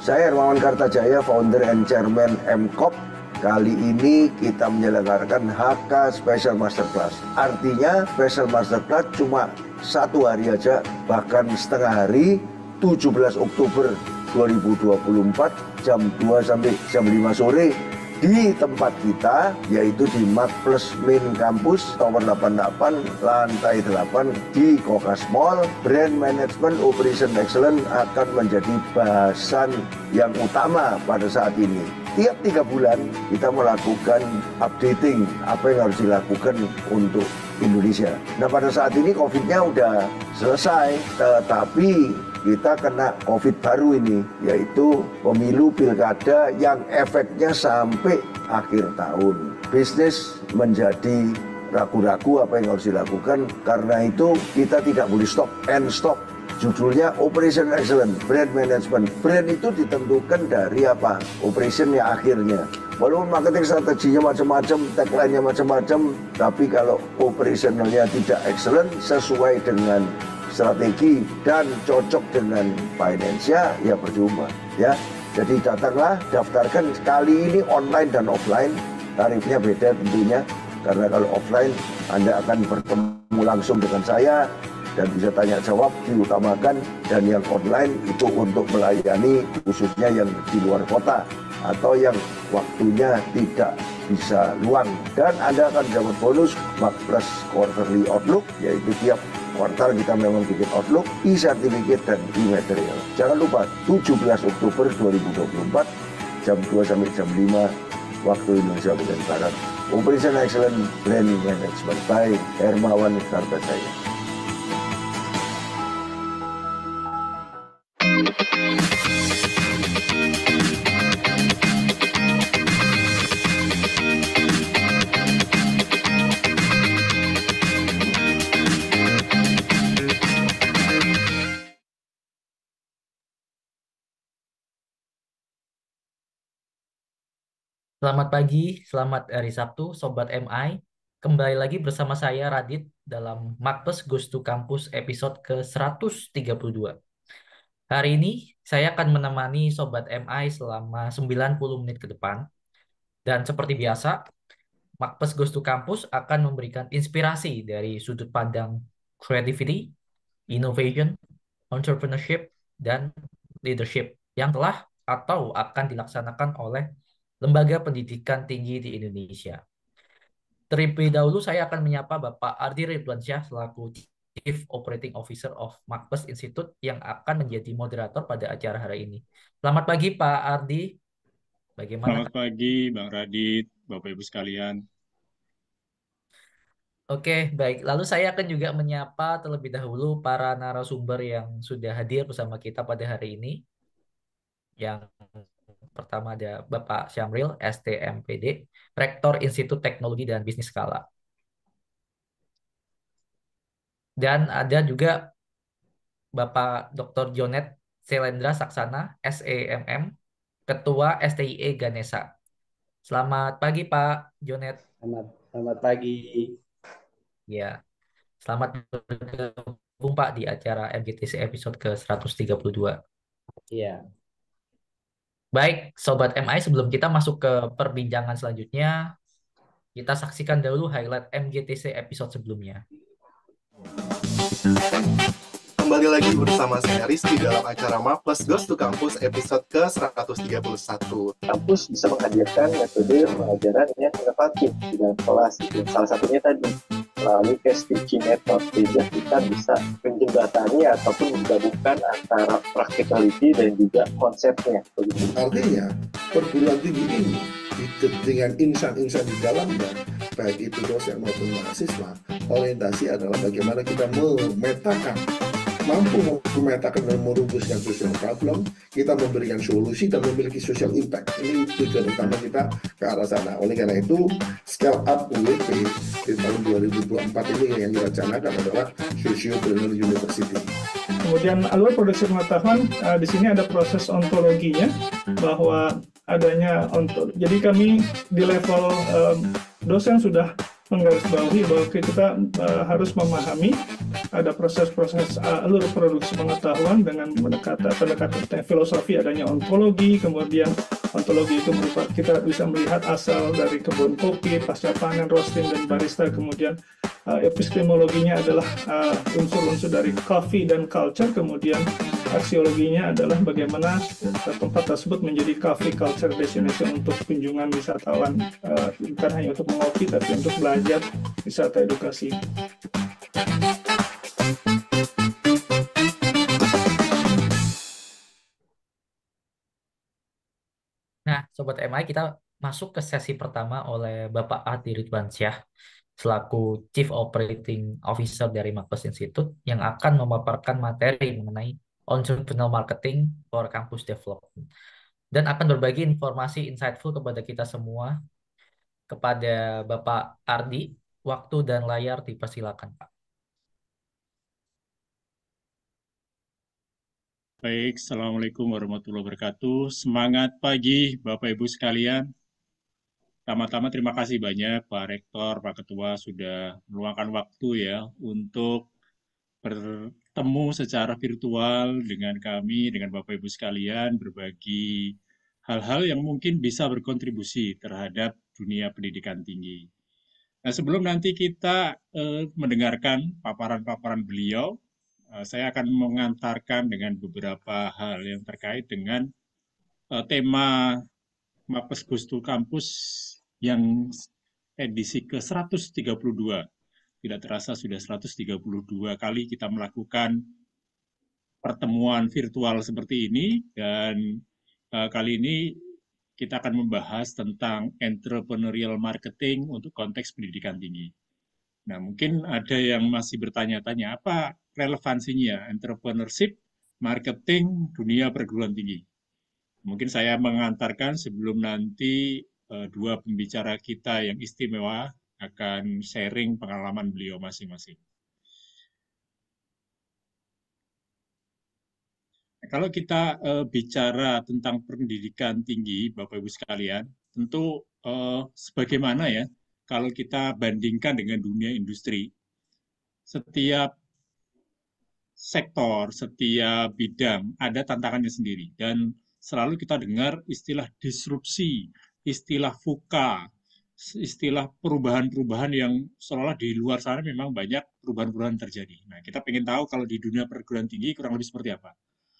Saya Hermawan Kartajaya, founder and chairman MCOP. Kali ini kita menyelenggarakan HK Special Masterclass. Artinya Special Masterclass cuma 1 hari aja, bahkan setengah hari, 17 Oktober 2024 jam 2 sampai jam 5 sore di tempat kita, yaitu di Markplex Main Campus Tower 88 lantai 8 di Kokas Mall. Brand Management Operation Excellence akan menjadi bahasan yang utama pada saat ini. Tiap 3 bulan kita melakukan updating apa yang harus dilakukan untuk Indonesia. Nah, pada saat ini COVID-nya udah selesai, tetapi kita kena COVID baru ini, yaitu pemilu pilkada yang efeknya sampai akhir tahun. Bisnis menjadi ragu-ragu apa yang harus dilakukan, karena itu kita tidak boleh stop and stop. Judulnya Operation Excellence, Brand Management. Brand itu ditentukan dari apa? Operationnya akhirnya. Walaupun marketing strateginya macam-macam, tagline-nya macam-macam, tapi kalau operationalnya tidak excellent sesuai dengan strategi dan cocok dengan finance-nya, ya percuma ya. Jadi datanglah, daftarkan. Kali ini online dan offline, tarifnya beda tentunya, karena kalau offline Anda akan bertemu langsung dengan saya dan bisa tanya jawab, diutamakan. Dan yang online itu untuk melayani khususnya yang di luar kota atau yang waktunya tidak bisa luang. Dan Anda akan dapat bonus Markplex Quarterly Outlook, yaitu tiap kuartal kita memang bikin outlook, e-certificate dan e-material. Jangan lupa 17 Oktober 2024 jam 2 sampai jam 5 waktu Indonesia bagian Barat. Operation Excellence Brand Management by Hermawan Kartajaya. Selamat pagi, selamat hari Sabtu, Sobat MI. Kembali lagi bersama saya, Radit, dalam Markplex Goes to Campus episode ke-132. Hari ini, saya akan menemani Sobat MI selama 90 menit ke depan. Dan seperti biasa, Markplex Goes to Campus akan memberikan inspirasi dari sudut pandang creativity, innovation, entrepreneurship, dan leadership yang telah atau akan dilaksanakan oleh lembaga pendidikan tinggi di Indonesia. Terlebih dahulu saya akan menyapa Bapak Ardi Ridwansyah selaku Chief Operating Officer of Markplex Institute yang akan menjadi moderator pada acara hari ini. Selamat pagi Pak Ardi. Bagaimana? Selamat pagi Bang Radit, Bapak Ibu sekalian. Oke, baik. Lalu saya akan juga menyapa terlebih dahulu para narasumber yang sudah hadir bersama kita pada hari ini. Yang pertama ada Bapak Syamril, STMPD, Rektor Institut Teknologi dan Bisnis Skala. Dan ada juga Bapak Dr. Jonet Selendra Saksana, SEMM, Ketua STIE Ganesha. Selamat pagi Pak Jonet. Selamat pagi. Ya, selamat bergabung Pak di acara MGTC episode ke-132. Iya. Baik, Sobat MI, sebelum kita masuk ke perbincangan selanjutnya, kita saksikan dahulu highlight MGTC episode sebelumnya. Kembali lagi bersama saya Rizky dalam acara Markplex Goes to Campus episode ke-131. Kampus bisa menghadirkan metode pembelajaran yang inovatif di dalam kelas. Salah satunya tadi, melalui case teaching method, sehingga kita bisa menjembatani ataupun menggabungkan antara practicality dan juga konsepnya. Artinya perguruan tinggi ini dengan insan-insan di dalamnya, baik itu dosen maupun mahasiswa, orientasi adalah bagaimana kita mampu memetakan dan merumuskan social problem, kita memberikan solusi dan memiliki social impact. Ini tujuan utama kita ke arah sana. Oleh karena itu, Scale Up UWP di tahun 2024 ini yang direncanakan adalah Sociopreneur University. Kemudian alur produksi pengetahuan, di sini ada proses ontologinya, bahwa adanya jadi kami di level dosen sudah menggarisbawahi bahwa kita harus memahami ada proses-proses alur produksi pengetahuan dengan pendekatan filosofi adanya ontologi, kemudian ontologi itu merupakan kita bisa melihat asal dari kebun kopi, pasca panen, roasting, dan barista, kemudian epistemologinya adalah unsur-unsur dari coffee dan culture, kemudian aksiologinya adalah bagaimana tempat tersebut menjadi coffee culture destination untuk kunjungan wisatawan, bukan hanya untuk mengopi tapi untuk belajar wisata edukasi. Nah, Sobat MI, kita masuk ke sesi pertama oleh Bapak Adi Ridwansyah selaku Chief Operating Officer dari Makpes Institute yang akan memaparkan materi mengenai entrepreneurial marketing for campus development dan akan berbagi informasi insightful kepada kita semua. Kepada Bapak Ardi, waktu dan layar dipersilakan, Pak. Baik, Assalamualaikum warahmatullahi wabarakatuh. Semangat pagi, Bapak Ibu sekalian. Pertama-tama terima kasih banyak Pak Rektor, Pak Ketua sudah meluangkan waktu ya untuk bertemu secara virtual dengan kami, dengan Bapak Ibu sekalian, berbagi hal-hal yang mungkin bisa berkontribusi terhadap dunia pendidikan tinggi. Nah, sebelum nanti kita mendengarkan paparan-paparan beliau, saya akan mengantarkan dengan beberapa hal yang terkait dengan tema Mapes Gustu Kampus yang edisi ke-132. Tidak terasa sudah 132 kali kita melakukan pertemuan virtual seperti ini, dan kali ini kita akan membahas tentang entrepreneurial marketing untuk konteks pendidikan tinggi. Nah, mungkin ada yang masih bertanya-tanya, apa relevansinya entrepreneurship, marketing, dunia perguruan tinggi? Mungkin saya mengantarkan sebelum nanti dua pembicara kita yang istimewa akan sharing pengalaman beliau masing-masing. Nah, kalau kita bicara tentang pendidikan tinggi, Bapak Ibu sekalian, tentu sebagaimana ya, kalau kita bandingkan dengan dunia industri, setiap sektor, setiap bidang ada tantangannya sendiri. Dan selalu kita dengar istilah disrupsi, istilah VUCA, istilah perubahan-perubahan yang seolah di luar sana memang banyak perubahan-perubahan terjadi. Nah, kita ingin tahu kalau di dunia perguruan tinggi kurang lebih seperti apa.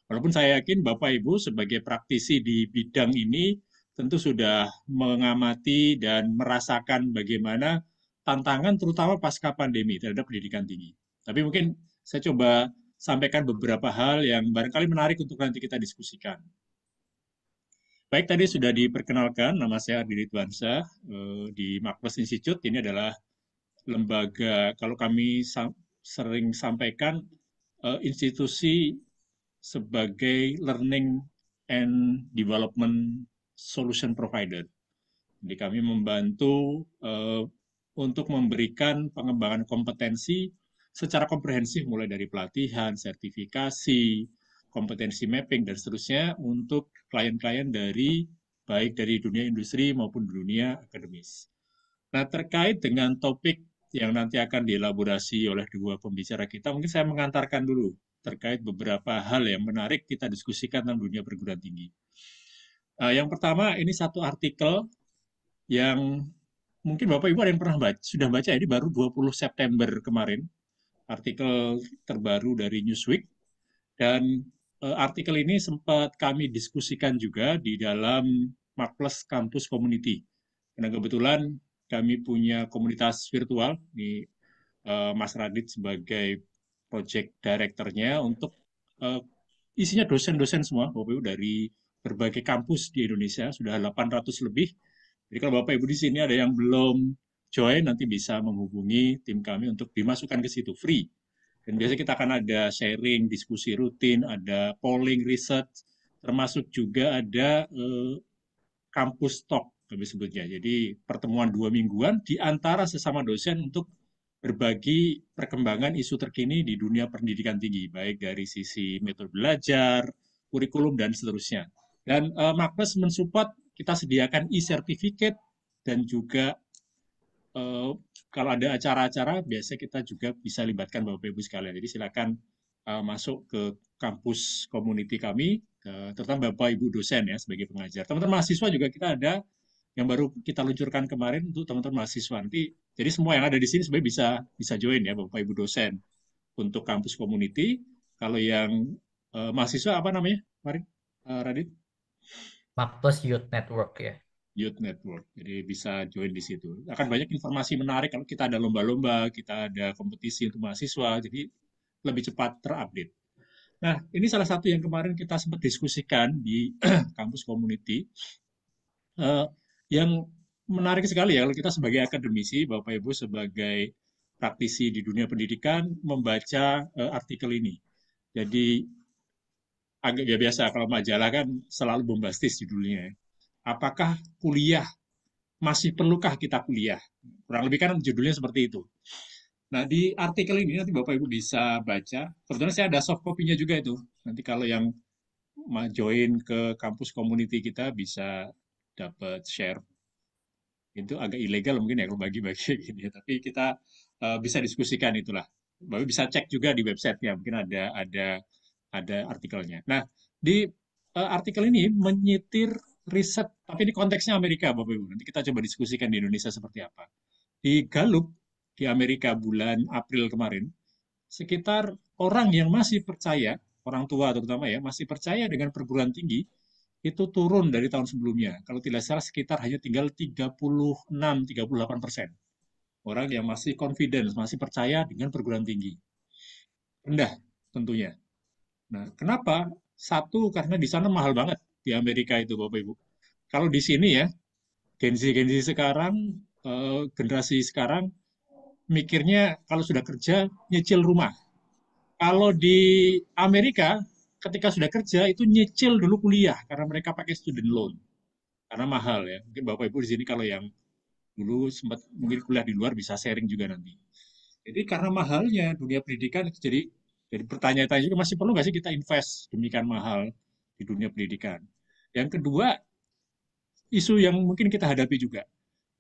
Walaupun saya yakin Bapak Ibu sebagai praktisi di bidang ini tentu sudah mengamati dan merasakan bagaimana tantangan terutama pasca pandemi terhadap pendidikan tinggi. Tapi mungkin saya coba sampaikan beberapa hal yang barangkali menarik untuk nanti kita diskusikan. Baik, tadi sudah diperkenalkan, nama saya Ardi Ridwansyah di Makpes Institute. Ini adalah lembaga, kalau kami sering sampaikan, institusi sebagai learning and development solution provider. Jadi kami membantu untuk memberikan pengembangan kompetensi secara komprehensif mulai dari pelatihan, sertifikasi, kompetensi mapping, dan seterusnya untuk klien-klien dari baik dari dunia industri maupun dunia akademis. Nah, terkait dengan topik yang nanti akan dielaborasi oleh dua pembicara kita, mungkin saya mengantarkan dulu terkait beberapa hal yang menarik kita diskusikan tentang dunia perguruan tinggi. Yang pertama, ini satu artikel yang mungkin Bapak Ibu ada yang pernah baca, sudah baca, ini baru 20 September kemarin, artikel terbaru dari Newsweek, dan artikel ini sempat kami diskusikan juga di dalam Makpes Campus Community. Karena kebetulan kami punya komunitas virtual, ini Mas Radit sebagai project director-nya untuk isinya dosen-dosen semua, Bapak Ibu dari berbagai kampus di Indonesia, sudah 800 lebih. Jadi kalau Bapak Ibu di sini ada yang belum join, nanti bisa menghubungi tim kami untuk dimasukkan ke situ, free. Dan biasanya kita akan ada sharing, diskusi rutin, ada polling, research, termasuk juga ada kampus talk, kami sebutnya. Jadi pertemuan 2 mingguan di antara sesama dosen untuk berbagi perkembangan isu terkini di dunia pendidikan tinggi, baik dari sisi metode belajar, kurikulum, dan seterusnya. Dan Makpes mensupport, kita sediakan e-certificate dan juga kalau ada acara-acara, biasanya kita juga bisa libatkan Bapak Ibu sekalian. Jadi silakan masuk ke kampus community kami, terutama Bapak Ibu dosen ya sebagai pengajar. Teman-teman mahasiswa juga kita ada yang baru kita luncurkan kemarin untuk teman-teman mahasiswa. Nanti, jadi semua yang ada di sini sebenarnya bisa join ya Bapak Ibu dosen untuk kampus community. Kalau yang mahasiswa apa namanya, Mari Radit? Makpus Youth Network ya. Youth Network. Jadi bisa join di situ. Akan banyak informasi menarik kalau kita ada lomba-lomba, kita ada kompetisi untuk mahasiswa, jadi lebih cepat terupdate. Nah, ini salah satu yang kemarin kita sempat diskusikan di kampus community. Yang menarik sekali ya, kalau kita sebagai akademisi, Bapak Ibu sebagai praktisi di dunia pendidikan, membaca artikel ini. Jadi, agak ya biasa, kalau majalah kan selalu bombastis judulnya. Apakah kuliah, masih perlukah kita kuliah? Kurang lebih kan judulnya seperti itu. Nah, di artikel ini nanti Bapak Ibu bisa baca. Kebetulan saya ada soft copy-nya juga itu. Nanti kalau yang join ke kampus community kita bisa dapat share. Itu agak ilegal mungkin ya kalau bagi-bagi gini ya. Tapi kita bisa diskusikan itulah. Bapak bisa cek juga di website-nya. Mungkin ada artikelnya. Nah, di artikel ini menyitir riset, tapi ini konteksnya Amerika, Bapak Ibu. Nanti kita coba diskusikan di Indonesia seperti apa. Di Gallup, di Amerika bulan April kemarin, sekitar orang yang masih percaya, orang tua terutama ya, masih percaya dengan perguruan tinggi, itu turun dari tahun sebelumnya. Kalau tidak salah sekitar hanya tinggal 36-38%. Orang yang masih confidence, masih percaya dengan perguruan tinggi. Rendah tentunya. Nah, kenapa? Satu, karena di sana mahal banget di Amerika itu, Bapak Ibu. Kalau di sini ya, Gen Z sekarang, generasi sekarang, mikirnya kalau sudah kerja, nyicil rumah. Kalau di Amerika, ketika sudah kerja, itu nyicil dulu kuliah, karena mereka pakai student loan. Karena mahal ya. Mungkin Bapak Ibu di sini kalau yang dulu sempat mungkin kuliah di luar bisa sharing juga nanti. Jadi karena mahalnya dunia pendidikan, jadi pertanyaan-tanya juga masih perlu nggak sih kita invest demikian mahal di dunia pendidikan. Yang kedua, isu yang mungkin kita hadapi juga,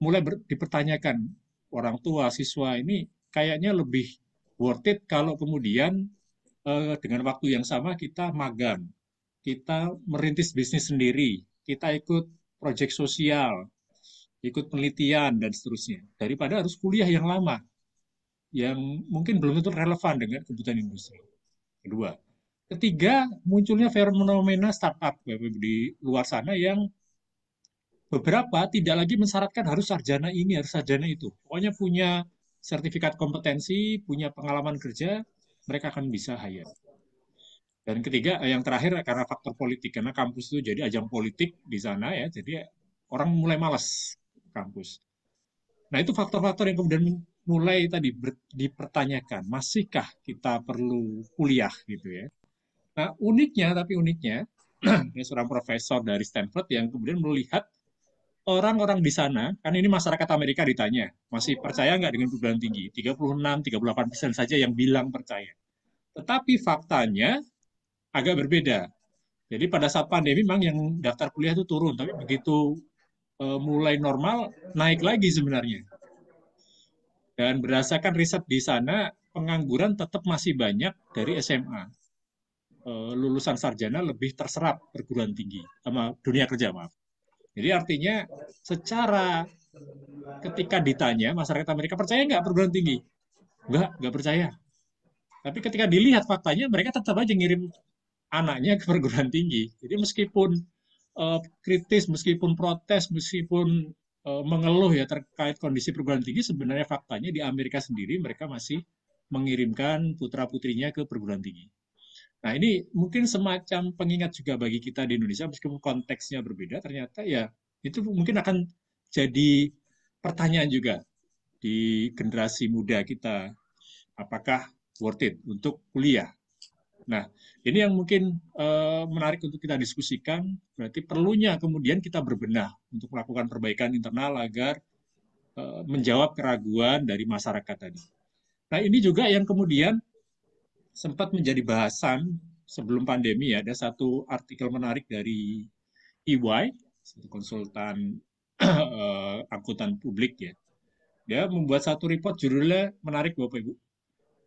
mulai dipertanyakan orang tua, siswa ini kayaknya lebih worth it kalau kemudian dengan waktu yang sama kita magang, kita merintis bisnis sendiri, kita ikut proyek sosial, ikut penelitian, dan seterusnya. Daripada harus kuliah yang lama, yang mungkin belum tentu relevan dengan kebutuhan industri. Kedua. Ketiga, munculnya fenomena startup di luar sana yang beberapa tidak lagi mensyaratkan harus sarjana ini, harus sarjana itu. Pokoknya punya sertifikat kompetensi, punya pengalaman kerja, mereka akan bisa hire. Dan ketiga, yang terakhir karena faktor politik, karena kampus itu jadi ajang politik di sana ya, jadi orang mulai malas kampus. Nah itu faktor-faktor yang kemudian mulai tadi dipertanyakan, masihkah kita perlu kuliah gitu ya. Nah uniknya, ini seorang profesor dari Stanford yang kemudian melihat orang-orang di sana, kan ini masyarakat Amerika ditanya, masih percaya nggak dengan perguruan tinggi? 36-38% saja yang bilang percaya. Tetapi faktanya agak berbeda. Jadi pada saat pandemi memang yang daftar kuliah itu turun, tapi begitu mulai normal, naik lagi sebenarnya. Dan berdasarkan riset di sana, pengangguran tetap masih banyak dari SMA. Lulusan sarjana lebih terserap perguruan tinggi, sama dunia kerja, maaf. Jadi artinya secara ketika ditanya, masyarakat Amerika percaya nggak perguruan tinggi? Nggak percaya. Tapi ketika dilihat faktanya, mereka tetap aja ngirim anaknya ke perguruan tinggi. Jadi meskipun kritis, meskipun protes, meskipun mengeluh ya terkait kondisi perguruan tinggi, sebenarnya faktanya di Amerika sendiri mereka masih mengirimkan putra-putrinya ke perguruan tinggi. Nah ini mungkin semacam pengingat juga bagi kita di Indonesia, meskipun konteksnya berbeda, ternyata ya itu mungkin akan jadi pertanyaan juga di generasi muda kita, apakah worth it untuk kuliah. Nah, ini yang mungkin menarik untuk kita diskusikan, berarti perlunya kemudian kita berbenah untuk melakukan perbaikan internal agar menjawab keraguan dari masyarakat tadi. Nah, ini juga yang kemudian sempat menjadi bahasan sebelum pandemi ya, ada satu artikel menarik dari EY, satu konsultan angkutan publik ya. Dia membuat satu report judulnya menarik Bapak Ibu.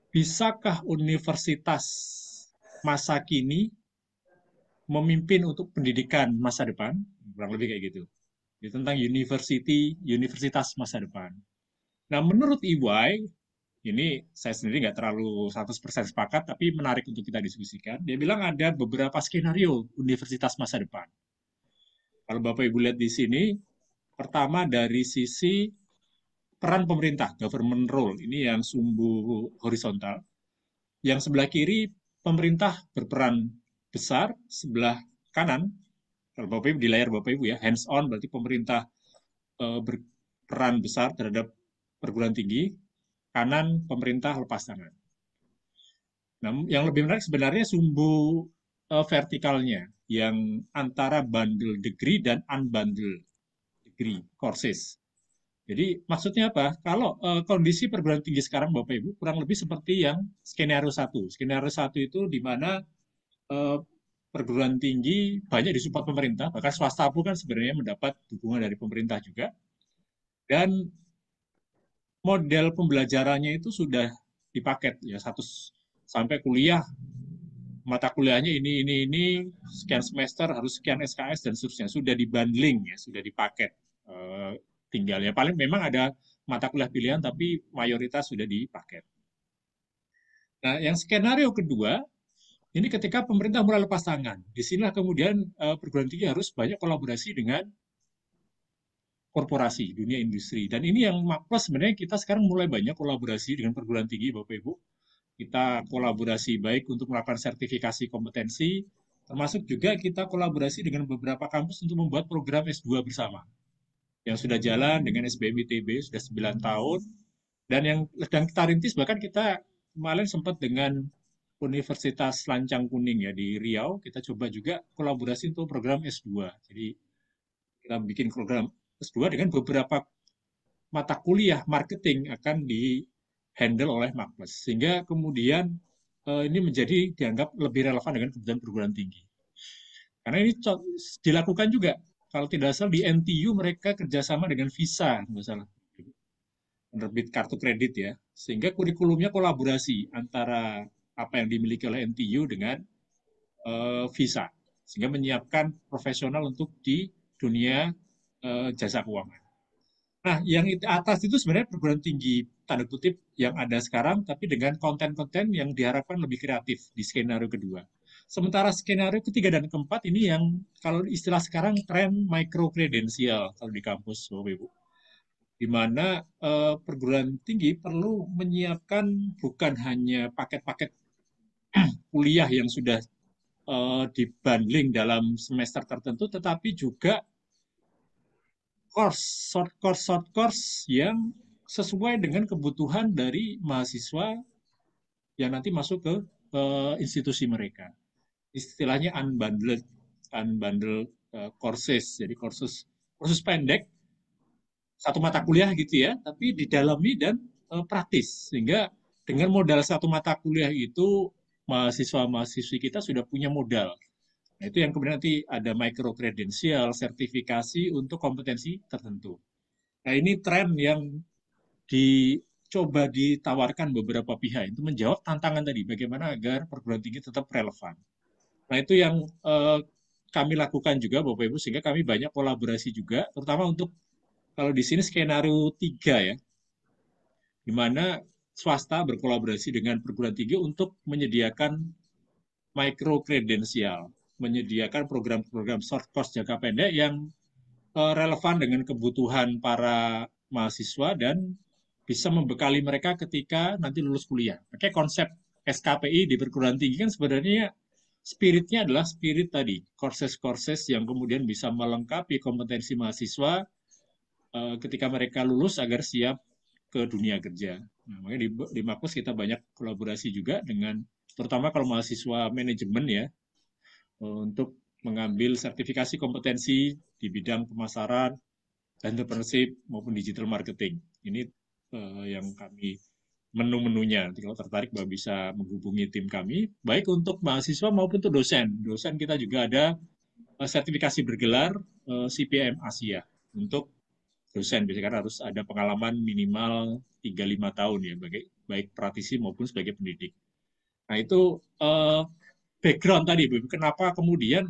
Bisakah universitas masa kini memimpin untuk pendidikan masa depan? Kurang lebih kayak gitu. Jadi tentang universitas masa depan. Nah, menurut EY, ini saya sendiri nggak terlalu 100% sepakat, tapi menarik untuk kita diskusikan. Dia bilang ada beberapa skenario universitas masa depan. Kalau Bapak Ibu lihat di sini, pertama dari sisi peran pemerintah, government role, ini yang sumbu horizontal. Yang sebelah kiri, pemerintah berperan besar, sebelah kanan, kalau Bapak Ibu di layar Bapak Ibu ya, hands on berarti pemerintah berperan besar terhadap perguruan tinggi, kanan pemerintah lepas tangan. Nah, yang lebih menarik sebenarnya sumbu vertikalnya, yang antara bundle degree dan unbundle degree courses. Jadi maksudnya apa? Kalau kondisi perguruan tinggi sekarang Bapak Ibu kurang lebih seperti yang skenario 1. Skenario 1 itu di mana perguruan tinggi banyak disupport pemerintah, bahkan swasta pun kan sebenarnya mendapat dukungan dari pemerintah juga. Dan model pembelajarannya itu sudah dipaket ya, satu sampai kuliah, mata kuliahnya ini sekian semester harus sekian SKS dan seterusnya, sudah dibundling ya, sudah dipaket. Tinggalnya paling memang ada mata kuliah pilihan tapi mayoritas sudah dipaket. Nah, yang skenario kedua ini ketika pemerintah mulai lepas tangan. Disinilah kemudian perguruan tinggi harus banyak kolaborasi dengan korporasi, dunia industri. Dan ini yang plus sebenarnya kita sekarang mulai banyak kolaborasi dengan perguruan tinggi, Bapak Ibu. Kita kolaborasi baik untuk melakukan sertifikasi kompetensi, termasuk juga kita kolaborasi dengan beberapa kampus untuk membuat program S2 bersama. Yang sudah jalan dengan SBM ITB sudah 9 tahun, dan yang sedang kita rintis, bahkan kita kemarin sempat dengan Universitas Lancang Kuning ya di Riau, kita coba juga kolaborasi untuk program S2. Jadi kita bikin program S2 dengan beberapa mata kuliah marketing akan di-handle oleh Makpes. Sehingga kemudian ini menjadi dianggap lebih relevan dengan kebutuhan perguruan tinggi. Karena ini dilakukan juga. Kalau tidak salah di NTU mereka kerjasama dengan Visa, nggak salah. Penerbit kartu kredit ya. Sehingga kurikulumnya kolaborasi antara apa yang dimiliki oleh NTU dengan Visa. Sehingga menyiapkan profesional untuk di dunia jasa keuangan. Nah, yang atas itu sebenarnya perguruan tinggi tanda kutip yang ada sekarang, tapi dengan konten-konten yang diharapkan lebih kreatif di skenario kedua. Sementara skenario ketiga dan keempat ini yang kalau istilah sekarang tren micro kredensial kalau di kampus, Bapak Ibu. Di mana perguruan tinggi perlu menyiapkan bukan hanya paket-paket kuliah yang sudah dibundling dalam semester tertentu, tetapi juga short course yang sesuai dengan kebutuhan dari mahasiswa yang nanti masuk ke institusi mereka. Istilahnya unbundled courses, jadi kursus pendek, satu mata kuliah gitu ya, tapi didalami dan praktis, sehingga dengan modal satu mata kuliah itu mahasiswa-mahasiswi kita sudah punya modal. Nah, itu yang kemudian nanti ada micro kredensial, sertifikasi untuk kompetensi tertentu. Nah, ini tren yang dicoba ditawarkan beberapa pihak itu menjawab tantangan tadi, bagaimana agar perguruan tinggi tetap relevan. Nah, itu yang kami lakukan juga, Bapak Ibu, sehingga kami banyak kolaborasi juga, terutama untuk kalau di sini skenario 3 ya, di mana swasta berkolaborasi dengan perguruan tinggi untuk menyediakan micro kredensial, menyediakan program-program short course jangka pendek yang relevan dengan kebutuhan para mahasiswa dan bisa membekali mereka ketika nanti lulus kuliah. Pakai konsep SKPI di perguruan tinggi kan sebenarnya spiritnya adalah spirit tadi, courses-courses yang kemudian bisa melengkapi kompetensi mahasiswa ketika mereka lulus agar siap ke dunia kerja. Nah, makanya di Makpes kita banyak kolaborasi juga dengan, terutama kalau mahasiswa manajemen ya, untuk mengambil sertifikasi kompetensi di bidang pemasaran, entrepreneurship maupun digital marketing. Ini yang kami menu-menunya. Nanti kalau tertarik Bapak bisa menghubungi tim kami, baik untuk mahasiswa maupun untuk dosen. Dosen kita juga ada sertifikasi bergelar CPM Asia untuk dosen, biasanya kan harus ada pengalaman minimal 3-5 tahun ya, baik praktisi maupun sebagai pendidik. Nah itu background tadi, Bu. Kenapa kemudian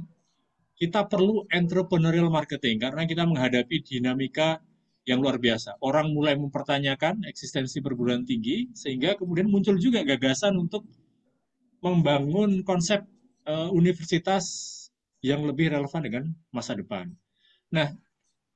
kita perlu entrepreneurial marketing, karena kita menghadapi dinamika yang luar biasa. Orang mulai mempertanyakan eksistensi perguruan tinggi, sehingga kemudian muncul juga gagasan untuk membangun konsep universitas yang lebih relevan dengan masa depan. Nah,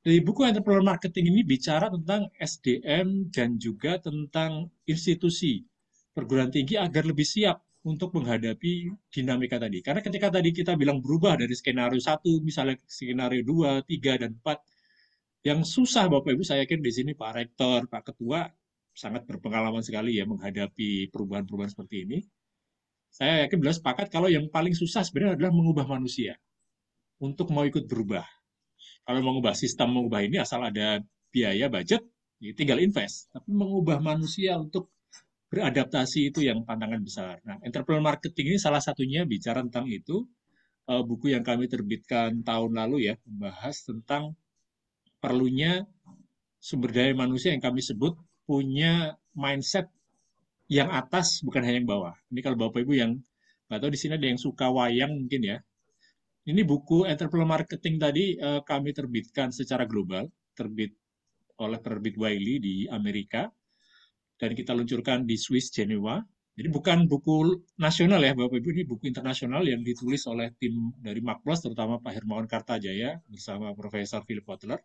di buku Entrepreneur Marketing ini bicara tentang SDM dan juga tentang institusi perguruan tinggi agar lebih siap untuk menghadapi dinamika tadi. Karena ketika tadi kita bilang berubah dari skenario 1, misalnya skenario 2, 3, dan 4, yang susah Bapak Ibu, saya yakin di sini Pak Rektor, Pak Ketua sangat berpengalaman sekali ya menghadapi perubahan-perubahan seperti ini. Saya yakin beliau sepakat kalau yang paling susah sebenarnya adalah mengubah manusia untuk mau ikut berubah. Kalau mengubah sistem, mengubah ini asal ada biaya, budget, ya tinggal invest. Tapi mengubah manusia untuk beradaptasi itu yang tantangan besar. Nah, entrepreneur marketing ini salah satunya bicara tentang itu. Buku yang kami terbitkan tahun lalu ya, membahas tentang perlunya sumber daya manusia yang kami sebut punya mindset yang atas, bukan hanya yang bawah. Ini kalau Bapak Ibu yang nggak tahu di sini ada yang suka wayang mungkin ya. Ini buku Entrepreneur Marketing tadi kami terbitkan secara global, terbit oleh penerbit Wiley di Amerika, dan kita luncurkan di Swiss Geneva. Jadi bukan buku nasional ya Bapak Ibu, ini buku internasional yang ditulis oleh tim dari Makplos, terutama Pak Hermawan Kartajaya bersama Profesor Philip Kotler.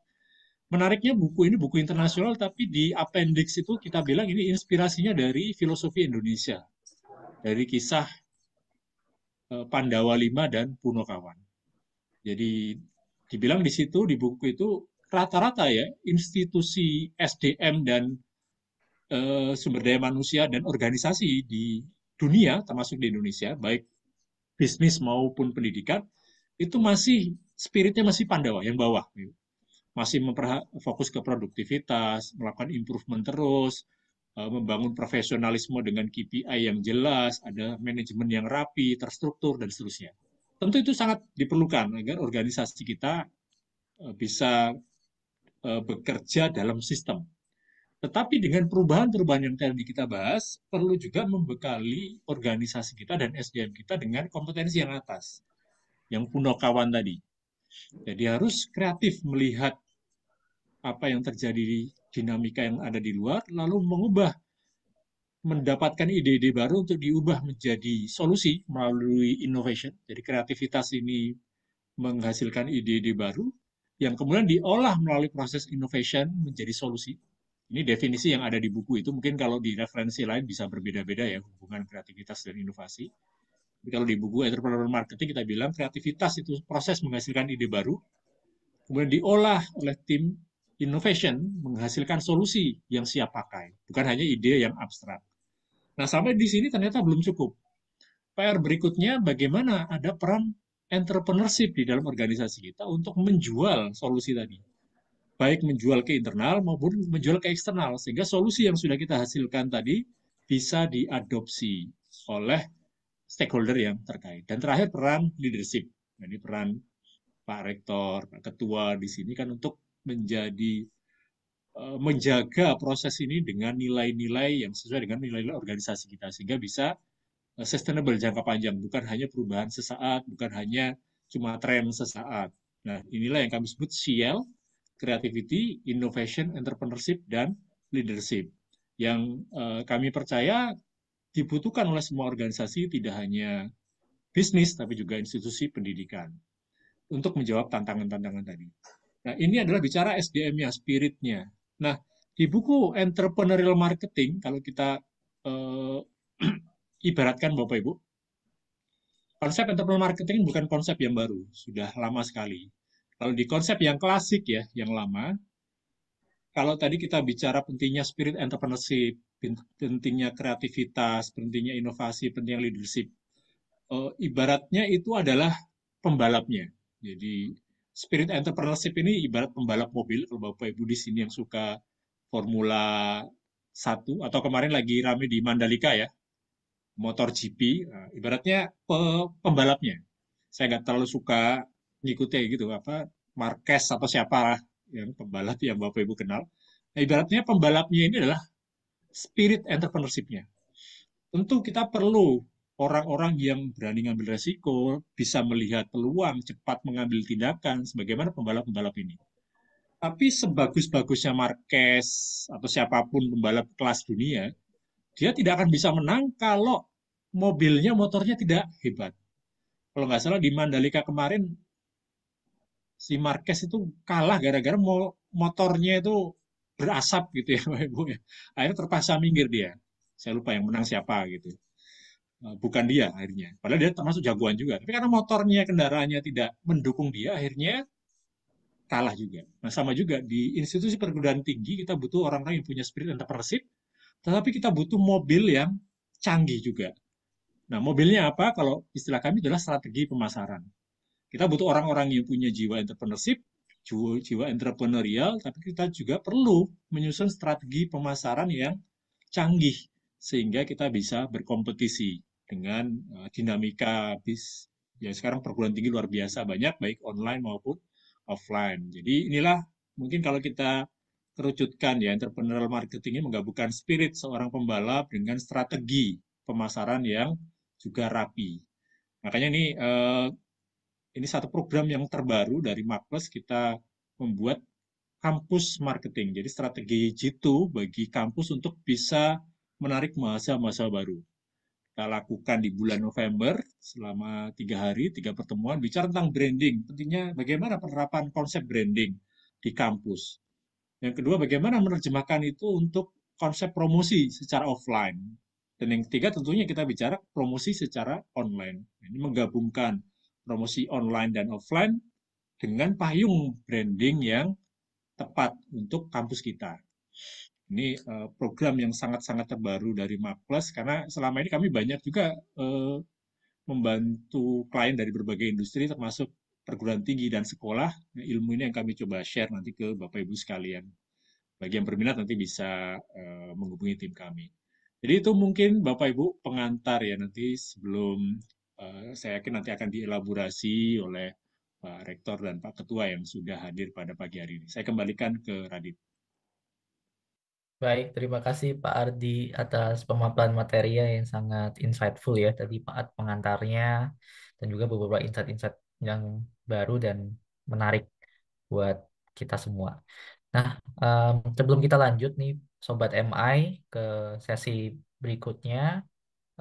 Menariknya buku ini buku internasional, tapi di appendix itu kita bilang ini inspirasinya dari filosofi Indonesia, dari kisah Pandawa V dan Punokawan. Jadi dibilang di situ, di buku itu, rata-rata ya, institusi SDM dan sumber daya manusia dan organisasi di dunia, termasuk di Indonesia, baik bisnis maupun pendidikan, itu masih, spiritnya masih Pandawa, yang bawah. Masih fokus ke produktivitas, melakukan improvement terus, membangun profesionalisme dengan KPI yang jelas, ada manajemen yang rapi, terstruktur, dan seterusnya. Tentu itu sangat diperlukan agar organisasi kita bisa bekerja dalam sistem. Tetapi dengan perubahan-perubahan yang tadi kita bahas, perlu juga membekali organisasi kita dan SDM kita dengan kompetensi yang atas, yang Punokawan tadi. Jadi harus kreatif melihat apa yang terjadi dinamika yang ada di luar, lalu mendapatkan ide-ide baru untuk diubah menjadi solusi melalui innovation. Jadi kreativitas ini menghasilkan ide-ide baru yang kemudian diolah melalui proses innovation menjadi solusi. Ini definisi yang ada di buku itu, mungkin kalau di referensi lain bisa berbeda-beda ya, hubungan kreativitas dan inovasi. Tapi kalau di buku Entrepreneur Marketing kita bilang kreativitas itu proses menghasilkan ide baru, kemudian diolah oleh tim innovation menghasilkan solusi yang siap pakai, bukan hanya ide yang abstrak. Nah, sampai di sini ternyata belum cukup. PR berikutnya bagaimana ada peran entrepreneurship di dalam organisasi kita untuk menjual solusi tadi. Baik menjual ke internal maupun menjual ke eksternal, sehingga solusi yang sudah kita hasilkan tadi bisa diadopsi oleh stakeholder yang terkait. Dan terakhir peran leadership. Ini peran Pak Rektor, Pak Ketua di sini kan untuk menjaga proses ini dengan nilai-nilai yang sesuai dengan nilai-nilai organisasi kita, sehingga bisa sustainable jangka panjang, bukan hanya perubahan sesaat, bukan hanya cuma tren sesaat. Nah, inilah yang kami sebut CL, Creativity, Innovation, Entrepreneurship, dan Leadership. Yang kami percaya dibutuhkan oleh semua organisasi, tidak hanya bisnis, tapi juga institusi pendidikan, untuk menjawab tantangan-tantangan tadi. Nah, ini adalah bicara SDM-nya, spiritnya. Nah, di buku Entrepreneurial Marketing, kalau kita ibaratkan Bapak Ibu, konsep entrepreneurial marketing bukan konsep yang baru, sudah lama sekali. Kalau di konsep yang klasik ya, yang lama, kalau tadi kita bicara pentingnya spirit entrepreneurship, pentingnya kreativitas, pentingnya inovasi, pentingnya leadership, ibaratnya itu adalah pembalapnya. Jadi spirit entrepreneurship ini ibarat pembalap mobil. Kalau Bapak Ibu di sini yang suka Formula 1 atau kemarin lagi rame di Mandalika ya, motor GP, ibaratnya pembalapnya. Saya nggak terlalu suka ngikuti gitu apa Marquez atau siapa lah yang pembalap yang Bapak Ibu kenal. Nah, ibaratnya pembalapnya ini adalah spirit entrepreneurship-nya. Tentu kita perlu orang-orang yang berani ngambil resiko, bisa melihat peluang, cepat mengambil tindakan, sebagaimana pembalap-pembalap ini. Tapi sebagus-bagusnya Marquez atau siapapun pembalap kelas dunia, dia tidak akan bisa menang kalau motornya tidak hebat. Kalau nggak salah di Mandalika kemarin, si Marquez itu kalah gara-gara motornya itu berasap gitu ya, Bapak Ibu. Akhirnya terpaksa minggir dia. Saya lupa yang menang siapa gitu. Bukan dia akhirnya. Padahal dia termasuk jagoan juga. Tapi karena motornya, kendaraannya tidak mendukung dia, akhirnya kalah juga. Nah, sama juga di institusi perguruan tinggi kita butuh orang-orang yang punya spirit entrepreneurship, tetapi kita butuh mobil yang canggih juga. Nah, mobilnya apa? Kalau istilah kami adalah strategi pemasaran. Kita butuh orang-orang yang punya jiwa entrepreneurship, jiwa entrepreneurial, tapi kita juga perlu menyusun strategi pemasaran yang canggih sehingga kita bisa berkompetisi dengan dinamika ya sekarang perguruan tinggi luar biasa banyak baik online maupun offline. Jadi inilah mungkin kalau kita kerucutkan ya, entrepreneurial marketing ini menggabungkan spirit seorang pembalap dengan strategi pemasaran yang juga rapi. Makanya ini satu program yang terbaru dari Makpes, kita membuat kampus marketing. Jadi strategi G2 bagi kampus untuk bisa menarik mahasiswa baru. Kita lakukan di bulan November selama 3 hari, 3 pertemuan, bicara tentang branding. Pentingnya bagaimana penerapan konsep branding di kampus. Yang kedua, bagaimana menerjemahkan itu untuk konsep promosi secara offline. Dan yang ketiga, tentunya kita bicara promosi secara online. Ini menggabungkan promosi online dan offline dengan payung branding yang tepat untuk kampus kita. Ini program yang sangat-sangat terbaru dari Makples, karena selama ini kami banyak juga membantu klien dari berbagai industri, termasuk perguruan tinggi dan sekolah. Nah, ilmu ini yang kami coba share nanti ke Bapak Ibu sekalian. Bagi yang berminat nanti bisa menghubungi tim kami. Jadi itu mungkin Bapak Ibu pengantar ya, nanti sebelum saya yakin nanti akan dielaborasi oleh Pak Rektor dan Pak Ketua yang sudah hadir pada pagi hari ini. Saya kembalikan ke Radit. Baik, terima kasih Pak Ardi atas pemaparan materinya yang sangat insightful ya. Tadi Pak pengantarnya dan juga beberapa insight-insight yang baru dan menarik buat kita semua. Nah, sebelum kita lanjut nih Sobat MI ke sesi berikutnya,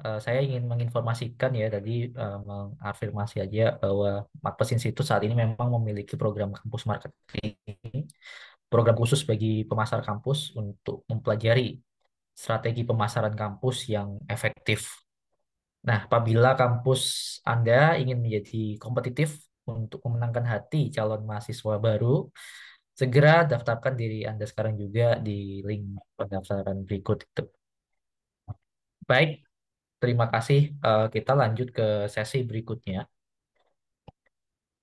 saya ingin menginformasikan ya tadi mengafirmasi aja bahwa Makpes Institute saat ini memang memiliki program kampus marketing, program khusus bagi pemasar kampus untuk mempelajari strategi pemasaran kampus yang efektif. Nah, apabila kampus Anda ingin menjadi kompetitif untuk memenangkan hati calon mahasiswa baru, segera daftarkan diri Anda sekarang juga di link pendaftaran berikut itu. Baik, terima kasih. Kita lanjut ke sesi berikutnya.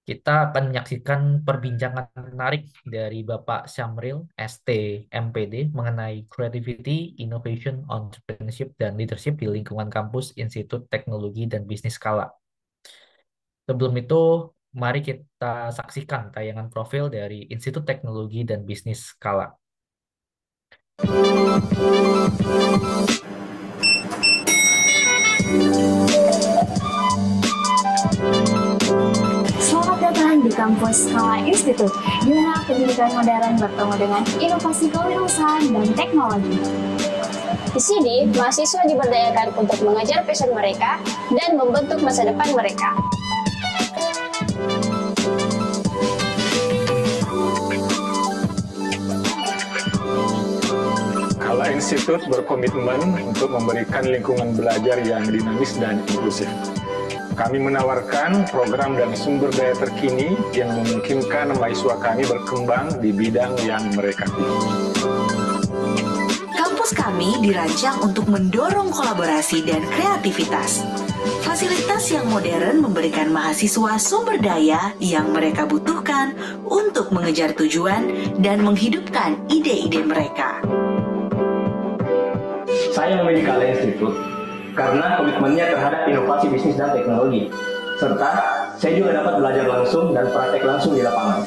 Kita akan menyaksikan perbincangan menarik dari Bapak Syamril, ST, MPD, mengenai Creativity, Innovation, Entrepreneurship, dan Leadership di lingkungan kampus Institut Teknologi dan Bisnis Skala. Sebelum itu, mari kita saksikan tayangan profil dari Institut Teknologi dan Bisnis Skala. Selamat datang di kampus Skala Institute, di mana pendidikan modern bertemu dengan inovasi kewirausahaan dan teknologi. Di sini, mahasiswa diberdayakan untuk mengejar passion mereka dan membentuk masa depan mereka. Skala Institute berkomitmen untuk memberikan lingkungan belajar yang dinamis dan inklusif. Kami menawarkan program dan sumber daya terkini yang memungkinkan mahasiswa kami berkembang di bidang yang mereka pilih. Kampus kami dirancang untuk mendorong kolaborasi dan kreativitas. Fasilitas yang modern memberikan mahasiswa sumber daya yang mereka butuhkan untuk mengejar tujuan dan menghidupkan ide-ide mereka. Saya memilih Skala Institute karena komitmennya terhadap inovasi bisnis dan teknologi, serta saya juga dapat belajar langsung dan praktek langsung di lapangan.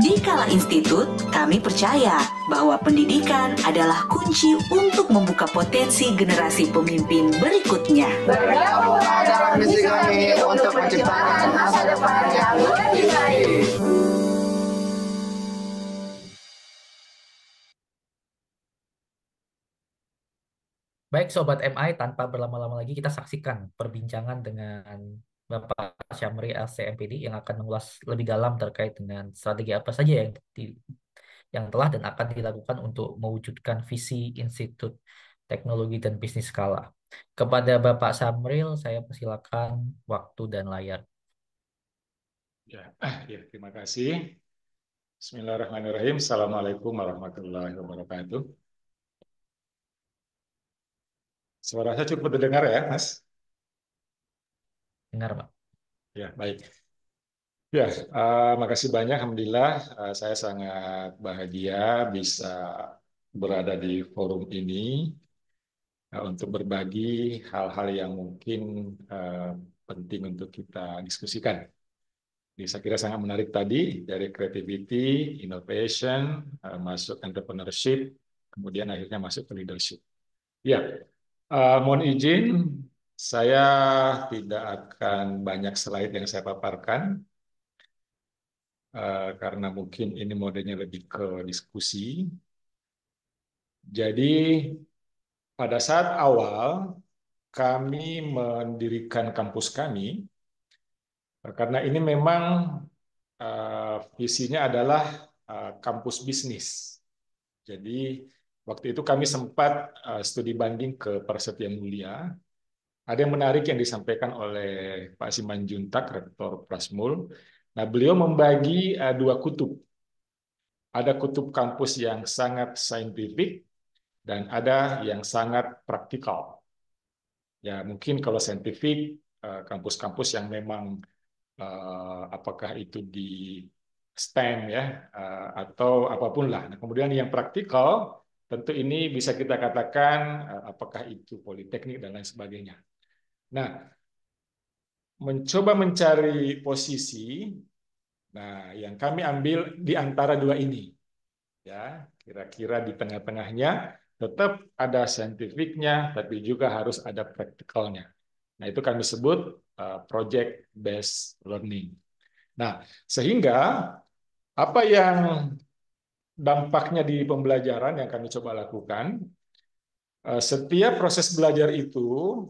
Di Kala Institut, kami percaya bahwa pendidikan adalah kunci untuk membuka potensi generasi pemimpin berikutnya. Bergabunglah dalam misi kami untuk menciptakan masa depan yang lebih baik. Baik Sobat MI, tanpa berlama-lama lagi kita saksikan perbincangan dengan Bapak Syamri LCMPD yang akan mengulas lebih dalam terkait dengan strategi apa saja yang telah dan akan dilakukan untuk mewujudkan visi Institut Teknologi dan Bisnis Skala. Kepada Bapak Samril, saya persilakan waktu dan layar. Ya, terima kasih. Bismillahirrahmanirrahim. Assalamualaikum warahmatullahi wabarakatuh. Suara saya cukup terdengar ya, Mas? Dengar, Pak. Ya, baik. Ya, makasih banyak. Alhamdulillah, saya sangat bahagia bisa berada di forum ini untuk berbagi hal-hal yang mungkin penting untuk kita diskusikan. Jadi saya kira sangat menarik tadi, dari creativity, innovation, masuk entrepreneurship, kemudian akhirnya masuk ke leadership. Ya, mohon izin, saya tidak akan banyak slide yang saya paparkan, karena mungkin ini modenya lebih ke diskusi. Jadi, pada saat awal kami mendirikan kampus kami, karena ini memang visinya adalah kampus bisnis. Jadi, waktu itu kami sempat studi banding ke Prasetya Mulia. Ada yang menarik yang disampaikan oleh Pak Simanjuntak, Rektor Prasmul. Nah, beliau membagi dua kutub. Ada kutub kampus yang sangat saintifik dan ada yang sangat praktikal. Ya, mungkin kalau saintifik, kampus-kampus yang memang apakah itu di STEM ya, atau apapun lah. Nah, kemudian yang praktikal, tentu ini bisa kita katakan apakah itu politeknik dan lain sebagainya. Nah, mencoba mencari posisi, nah yang kami ambil di antara dua ini, ya kira-kira di tengah-tengahnya, tetap ada saintifiknya, tapi juga harus ada praktikalnya. Nah, itu kami sebut project based learning. Nah, sehingga apa yang dampaknya di pembelajaran yang kami coba lakukan, setiap proses belajar itu,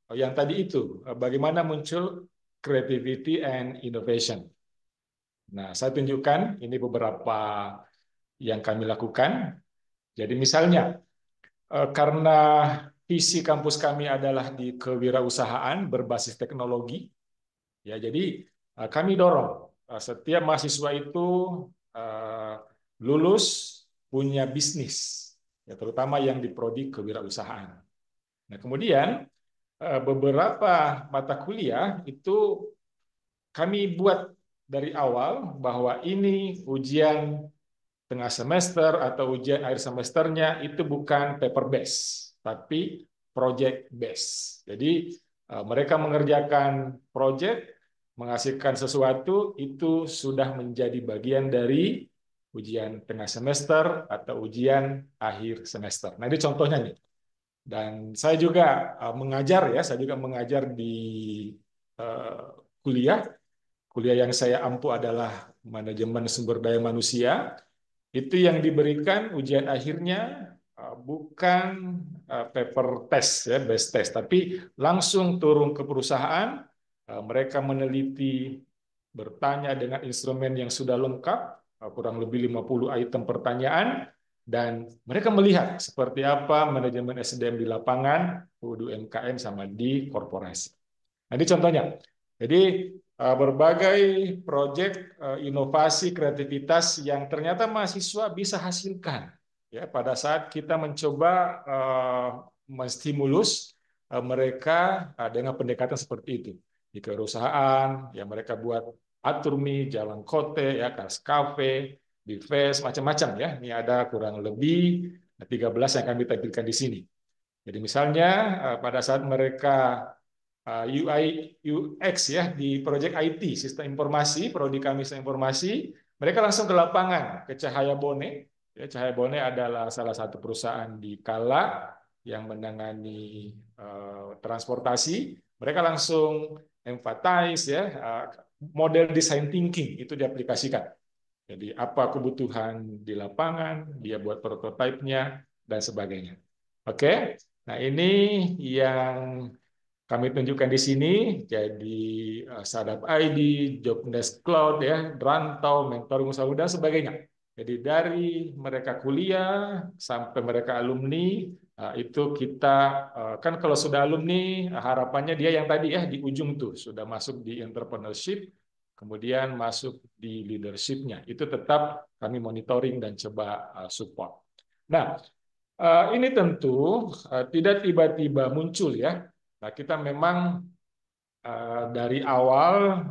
yang tadi itu, bagaimana muncul creativity and innovation. Nah, saya tunjukkan ini beberapa yang kami lakukan. Jadi misalnya, karena visi kampus kami adalah di kewirausahaan berbasis teknologi, ya jadi kami dorong setiap mahasiswa itu lulus punya bisnis, ya terutama yang di prodi kewirausahaan. Nah, kemudian beberapa mata kuliah itu kami buat dari awal bahwa ini ujian tengah semester atau ujian akhir semesternya itu bukan paper based, tapi project based. Jadi mereka mengerjakan project, menghasilkan sesuatu, itu sudah menjadi bagian dari ujian tengah semester atau ujian akhir semester. Nah, ini contohnya nih. Dan saya juga mengajar ya, saya juga mengajar di kuliah. Kuliah yang saya ampu adalah manajemen sumber daya manusia. Itu yang diberikan ujian akhirnya bukan paper test ya, base test, tapi langsung turun ke perusahaan, mereka meneliti, bertanya dengan instrumen yang sudah lengkap, kurang lebih 50 item pertanyaan, dan mereka melihat seperti apa manajemen SDM di lapangan, di UMKM sama di korporasi. Nah, ini contohnya. Jadi berbagai proyek inovasi kreativitas yang ternyata mahasiswa bisa hasilkan ya pada saat kita mencoba menstimulus mereka dengan pendekatan seperti itu. Di kewirausahaan ya mereka buat Aturmi, Jalan Kote, ya Kas Cafe, di Fest, macam-macam ya. Ini ada kurang lebih 13 yang kami tampilkan di sini. Jadi misalnya pada saat mereka UI UX ya di proyek IT sistem informasi, prodi kami sistem informasi, mereka langsung ke lapangan ke Cahaya Bone. Ya, Cahaya Bone adalah salah satu perusahaan di Kala yang menangani transportasi. Mereka langsung emphasize ya model design thinking itu diaplikasikan. Jadi apa kebutuhan di lapangan, dia buat prototipenya dan sebagainya. Oke, nah ini yang kami tunjukkan di sini, jadi Sadap ID, Jobdesk Cloud, ya, Rantau, mentoring usaha muda, dan sebagainya. Jadi dari mereka kuliah sampai mereka alumni, itu kita kan kalau sudah alumni, harapannya dia yang tadi ya di ujung tuh sudah masuk di entrepreneurship, kemudian masuk di leadership-nya. Itu tetap kami monitoring dan coba support. Nah, ini tentu tidak tiba-tiba muncul ya. Nah, kita memang dari awal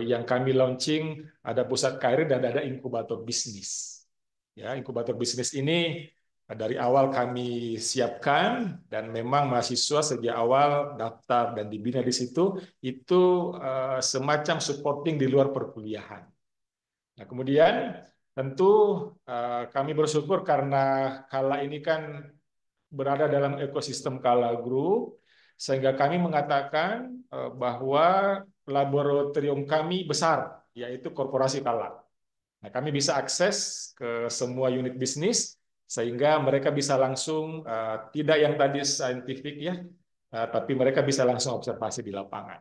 yang kami launching ada pusat karir dan ada inkubator bisnis. Ya, inkubator bisnis ini dari awal kami siapkan dan memang mahasiswa sejak awal daftar dan dibina di situ itu semacam supporting di luar perkuliahan. Nah, kemudian tentu kami bersyukur karena Kala ini kan berada dalam ekosistem Kala Group, sehingga kami mengatakan bahwa laboratorium kami besar, yaitu korporasi Kala. Nah, kami bisa akses ke semua unit bisnis, sehingga mereka bisa langsung, tidak yang tadi saintifik ya, tapi mereka bisa langsung observasi di lapangan.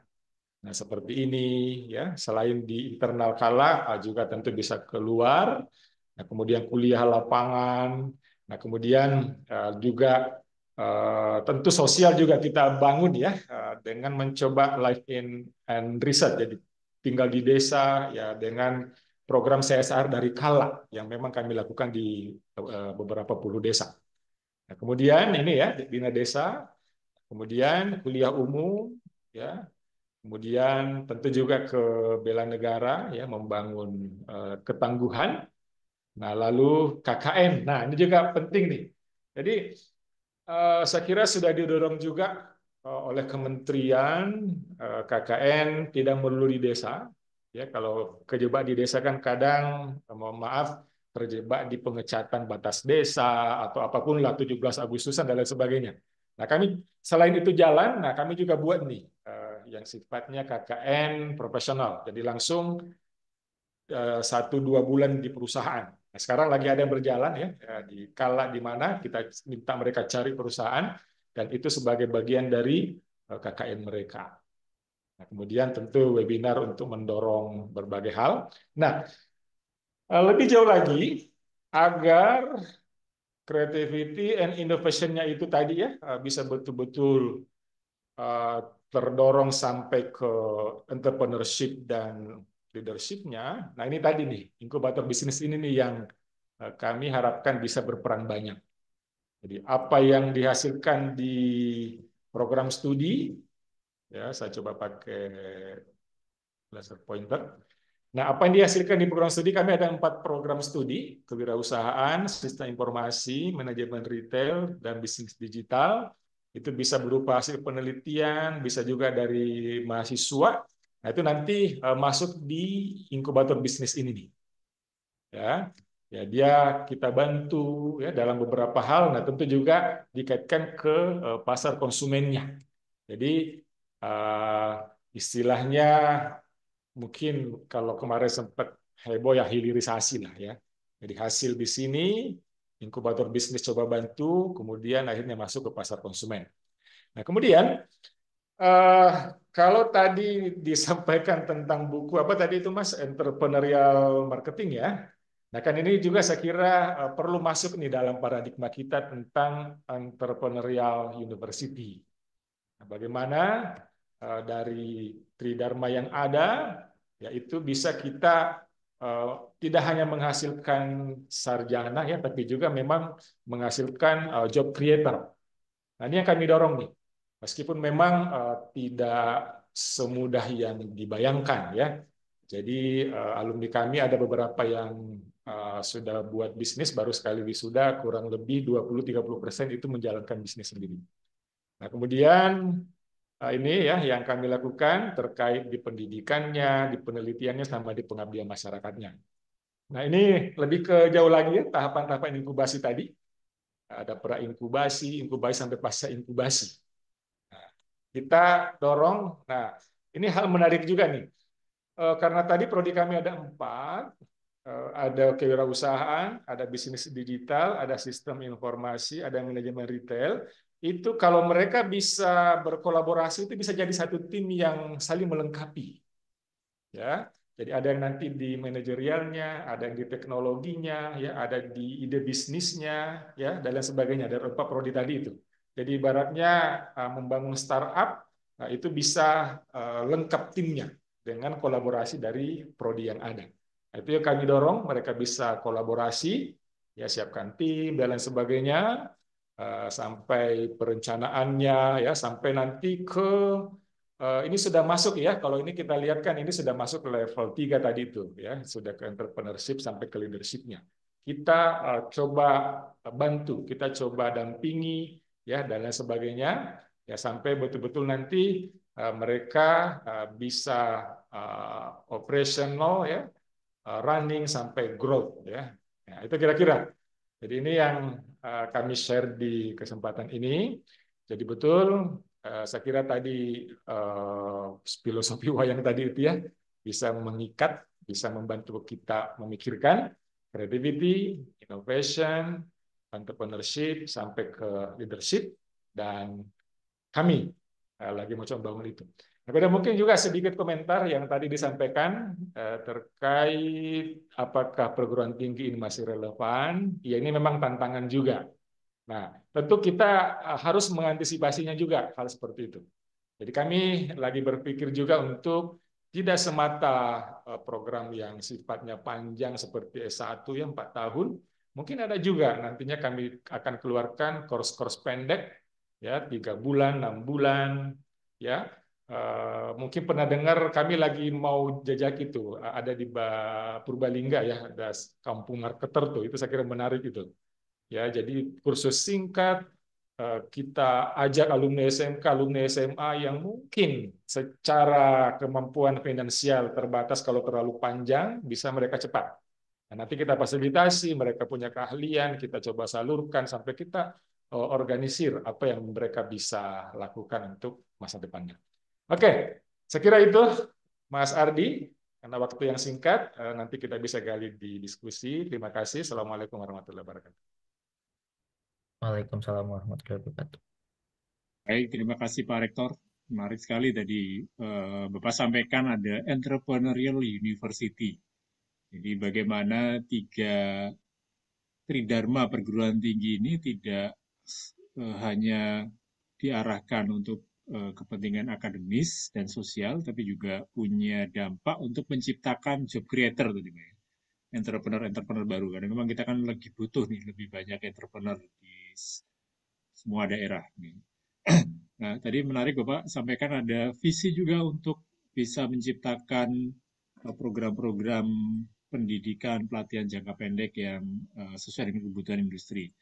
Nah, seperti ini ya, selain di internal Kala, juga tentu bisa keluar. Nah, kemudian kuliah lapangan. Nah, kemudian juga tentu sosial juga kita bangun ya dengan mencoba live in and research. Jadi tinggal di desa ya dengan program CSR dari Kala yang memang kami lakukan di beberapa puluh desa. Nah, kemudian ini ya bina desa, kemudian kuliah umum ya. Kemudian tentu juga ke bela negara ya membangun ketangguhan. Nah, lalu KKN. Nah, ini juga penting nih. Jadi saya kira sudah didorong juga oleh kementerian KKN tidak melulu di desa. Ya, kalau kejebak di desa kan kadang mohon maaf terjebak di pengecatan batas desa atau apapun lah 17 Agustusan dan lain sebagainya. Nah, kami selain itu jalan, nah kami juga buat nih yang sifatnya KKN profesional. Jadi langsung 1-2 bulan di perusahaan. Nah, sekarang lagi ada yang berjalan ya di Kala di mana kita minta mereka cari perusahaan dan itu sebagai bagian dari KKN mereka. Nah, kemudian tentu webinar untuk mendorong berbagai hal. Nah, lebih jauh lagi agar creativity and innovation-nya itu tadi ya bisa betul-betul terdorong sampai ke entrepreneurship dan leadership-nya. Nah, ini tadi nih, inkubator bisnis ini nih yang kami harapkan bisa berperan banyak. Jadi, apa yang dihasilkan di program studi, ya saya coba pakai laser pointer. Nah, apa yang dihasilkan di program studi, kami ada 4 program studi, kewirausahaan, sistem informasi, manajemen retail, dan bisnis digital. Itu bisa berupa hasil penelitian, bisa juga dari mahasiswa. Nah, itu nanti masuk di inkubator bisnis ini nih. Ya, dia kita bantu ya dalam beberapa hal. Nah, tentu juga dikaitkan ke pasar konsumennya. Jadi istilahnya mungkin kalau kemarin sempat heboh ya hilirisasi lah ya. Jadi hasil di sini inkubator bisnis coba bantu, kemudian akhirnya masuk ke pasar konsumen. Nah, kemudian kalau tadi disampaikan tentang buku apa tadi itu Mas, entrepreneurial marketing ya. Nah, kan ini juga saya kira perlu masuk nih dalam paradigma kita tentang entrepreneurial university. Nah, bagaimana dari Tridharma yang ada, yaitu bisa kita tidak hanya menghasilkan sarjana ya, tapi juga memang menghasilkan job creator. Nah, ini yang kami dorong nih. Meskipun memang tidak semudah yang dibayangkan ya. Jadi alumni kami ada beberapa yang sudah buat bisnis, baru sekali wisuda, kurang lebih 20-30% itu menjalankan bisnis sendiri. Nah, kemudian ini ya yang kami lakukan terkait di pendidikannya, di penelitiannya, sama di pengabdian masyarakatnya. Nah, ini lebih ke jauh lagi ya, tahapan-tahapan inkubasi tadi. Ada pra-inkubasi, inkubasi sampai pasca inkubasi. Nah, kita dorong, nah ini hal menarik juga nih. Karena tadi prodi kami ada 4, ada kewirausahaan, ada bisnis digital, ada sistem informasi, ada manajemen retail. Itu kalau mereka bisa berkolaborasi itu bisa jadi satu tim yang saling melengkapi. Ya, jadi ada yang nanti di manajerialnya, ada yang di teknologinya, ya, ada di ide bisnisnya, ya, dan lain sebagainya. Dari 4 prodi tadi itu. Jadi ibaratnya membangun startup itu bisa lengkap timnya dengan kolaborasi dari prodi yang ada. Nah, itu yang kami dorong, mereka bisa kolaborasi, ya, siapkan tim dan lain sebagainya, sampai perencanaannya, ya, sampai nanti ke ini sudah masuk ya, kalau ini kita lihat kan ini sudah masuk ke level 3 tadi itu ya, sudah ke entrepreneurship sampai ke leadership-nya. Kita coba bantu, kita coba dampingi ya dan lain sebagainya ya sampai betul-betul nanti mereka bisa operational ya, running sampai growth ya. Nah, itu kira-kira. Jadi ini yang kami share di kesempatan ini. Jadi betul saya kira tadi filosofi wayang tadi itu ya bisa mengikat, bisa membantu kita memikirkan creativity, innovation, entrepreneurship sampai ke leadership, dan kami lagi mau coba bangun itu. Nah, ada mungkin juga sedikit komentar yang tadi disampaikan terkait apakah perguruan tinggi ini masih relevan. Ya, ini memang tantangan juga. Nah, tentu kita harus mengantisipasinya juga hal seperti itu. Jadi kami lagi berpikir juga untuk tidak semata program yang sifatnya panjang seperti S1 yang 4 tahun. Mungkin ada juga nantinya kami akan keluarkan course-course pendek, ya 3 bulan, 6 bulan, ya. Mungkin pernah dengar kami lagi mau jajak itu, ada di Purbalingga ya, ada Kampung Marketer tuh, itu saya kira menarik itu. Ya, jadi kursus singkat kita ajak alumni SMK, alumni SMA yang mungkin secara kemampuan finansial terbatas, kalau terlalu panjang bisa mereka cepat. Nah, nanti kita fasilitasi, mereka punya keahlian, kita coba salurkan sampai kita organisir apa yang mereka bisa lakukan untuk masa depannya. Oke, saya kira itu Mas Ardi. Karena waktu yang singkat, nanti kita bisa gali di diskusi. Terima kasih. Assalamualaikum warahmatullahi wabarakatuh. Waalaikumsalam warahmatullahi wabarakatuh. Baik, terima kasih Pak Rektor. Menarik sekali tadi Bapak sampaikan ada Entrepreneurial University. Jadi bagaimana 3 tridharma perguruan tinggi ini tidak hanya diarahkan untuk kepentingan akademis dan sosial, tapi juga punya dampak untuk menciptakan job creator tadi, Pak. Entrepreneur baru. Karena memang kita kan lagi butuh nih lebih banyak entrepreneur di semua daerah. Nah, tadi menarik Bapak sampaikan ada visi juga untuk bisa menciptakan program-program pendidikan, pelatihan jangka pendek yang sesuai dengan kebutuhan industri.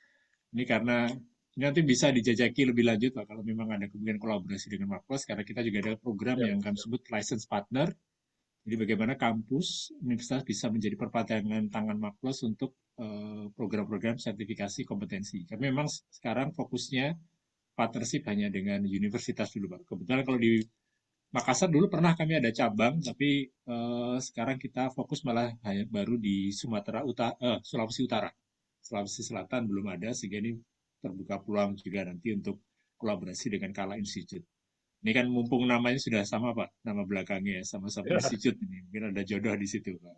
Ini karena ini nanti bisa dijajaki lebih lanjut Pak, kalau memang ada kemungkinan kolaborasi dengan Maples, karena kita juga ada program yang kami sebut license partner. Jadi bagaimana kampus, universitas bisa menjadi perpanjangan tangan Maples untuk program-program sertifikasi kompetensi. Kami memang sekarang fokusnya partnership hanya dengan universitas dulu Pak. Kebetulan kalau di Makassar dulu pernah kami ada cabang, tapi sekarang kita fokus malah baru di Sulawesi Utara. Sulawesi Selatan belum ada, sehingga ini terbuka peluang juga nanti untuk kolaborasi dengan Kala Institute. Ini kan mumpung namanya sudah sama Pak, nama belakangnya sama-sama institute ini. Mungkin ada jodoh di situ Pak.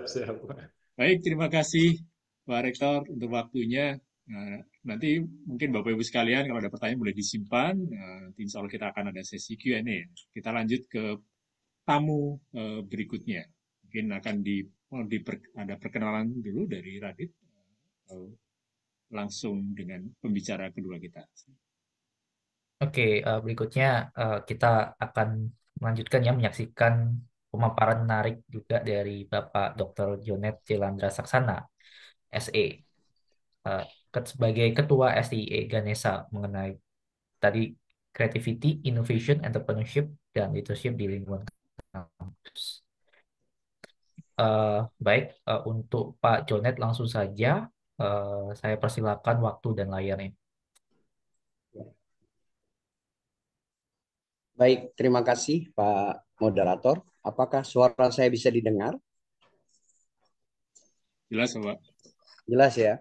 Siap. Baik, terima kasih Pak Rektor untuk waktunya. Nanti mungkin Bapak Ibu sekalian kalau ada pertanyaan boleh disimpan. Nanti insya Allah kita akan ada sesi Q&A. Kita lanjut ke tamu berikutnya. Mungkin akan ada perkenalan dulu dari Radit. Langsung dengan pembicara kedua kita. Oke, berikutnya kita akan melanjutkan ya menyaksikan pemaparan menarik juga dari Bapak Dr. Jonet Jelandra Saksana, SE, eh, sebagai Ketua SIE Ganesha mengenai tadi creativity, innovation, entrepreneurship, dan leadership di lingkungan kampus. Baik, untuk Pak Jonet langsung saja saya persilakan waktu dan layarnya. Baik, terima kasih Pak Moderator. Apakah suara saya bisa didengar? Jelas, Pak. Jelas ya.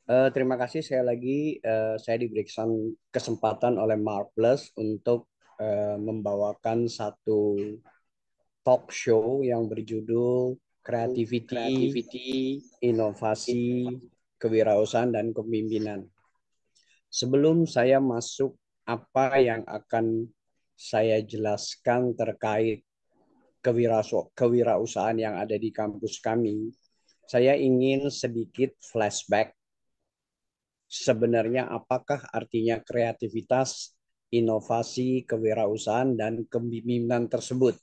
Terima kasih sekali lagi saya diberikan kesempatan oleh Marvelous untuk membawakan satu talk show yang berjudul Creativity, Inovasi, Kewirausahaan, dan Kepemimpinan. Sebelum saya masuk apa yang akan saya jelaskan terkait kewirausahaan yang ada di kampus kami, saya ingin sedikit flashback. Sebenarnya apakah artinya kreativitas, inovasi, kewirausahaan, dan kepemimpinan tersebut?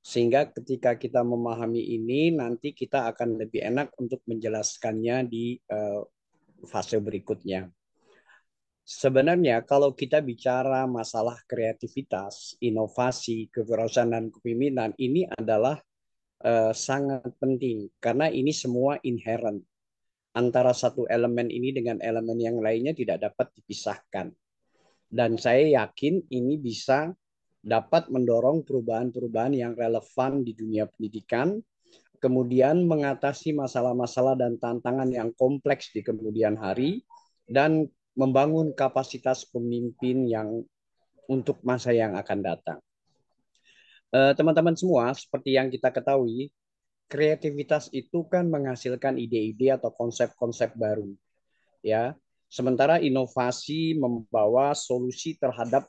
Sehingga ketika kita memahami ini, nanti kita akan lebih enak untuk menjelaskannya di fase berikutnya. Sebenarnya kalau kita bicara masalah kreativitas, inovasi, kewirausahaan, dan kepemimpinan, ini adalah sangat penting karena ini semua inherent. Antara satu elemen ini dengan elemen yang lainnya tidak dapat dipisahkan. Dan saya yakin ini bisa dapat mendorong perubahan-perubahan yang relevan di dunia pendidikan, kemudian mengatasi masalah-masalah dan tantangan yang kompleks di kemudian hari, dan membangun kapasitas pemimpin yang untuk masa yang akan datang. Teman-teman semua, seperti yang kita ketahui, kreativitas itu kan menghasilkan ide-ide atau konsep-konsep baru, ya. Sementara inovasi membawa solusi terhadap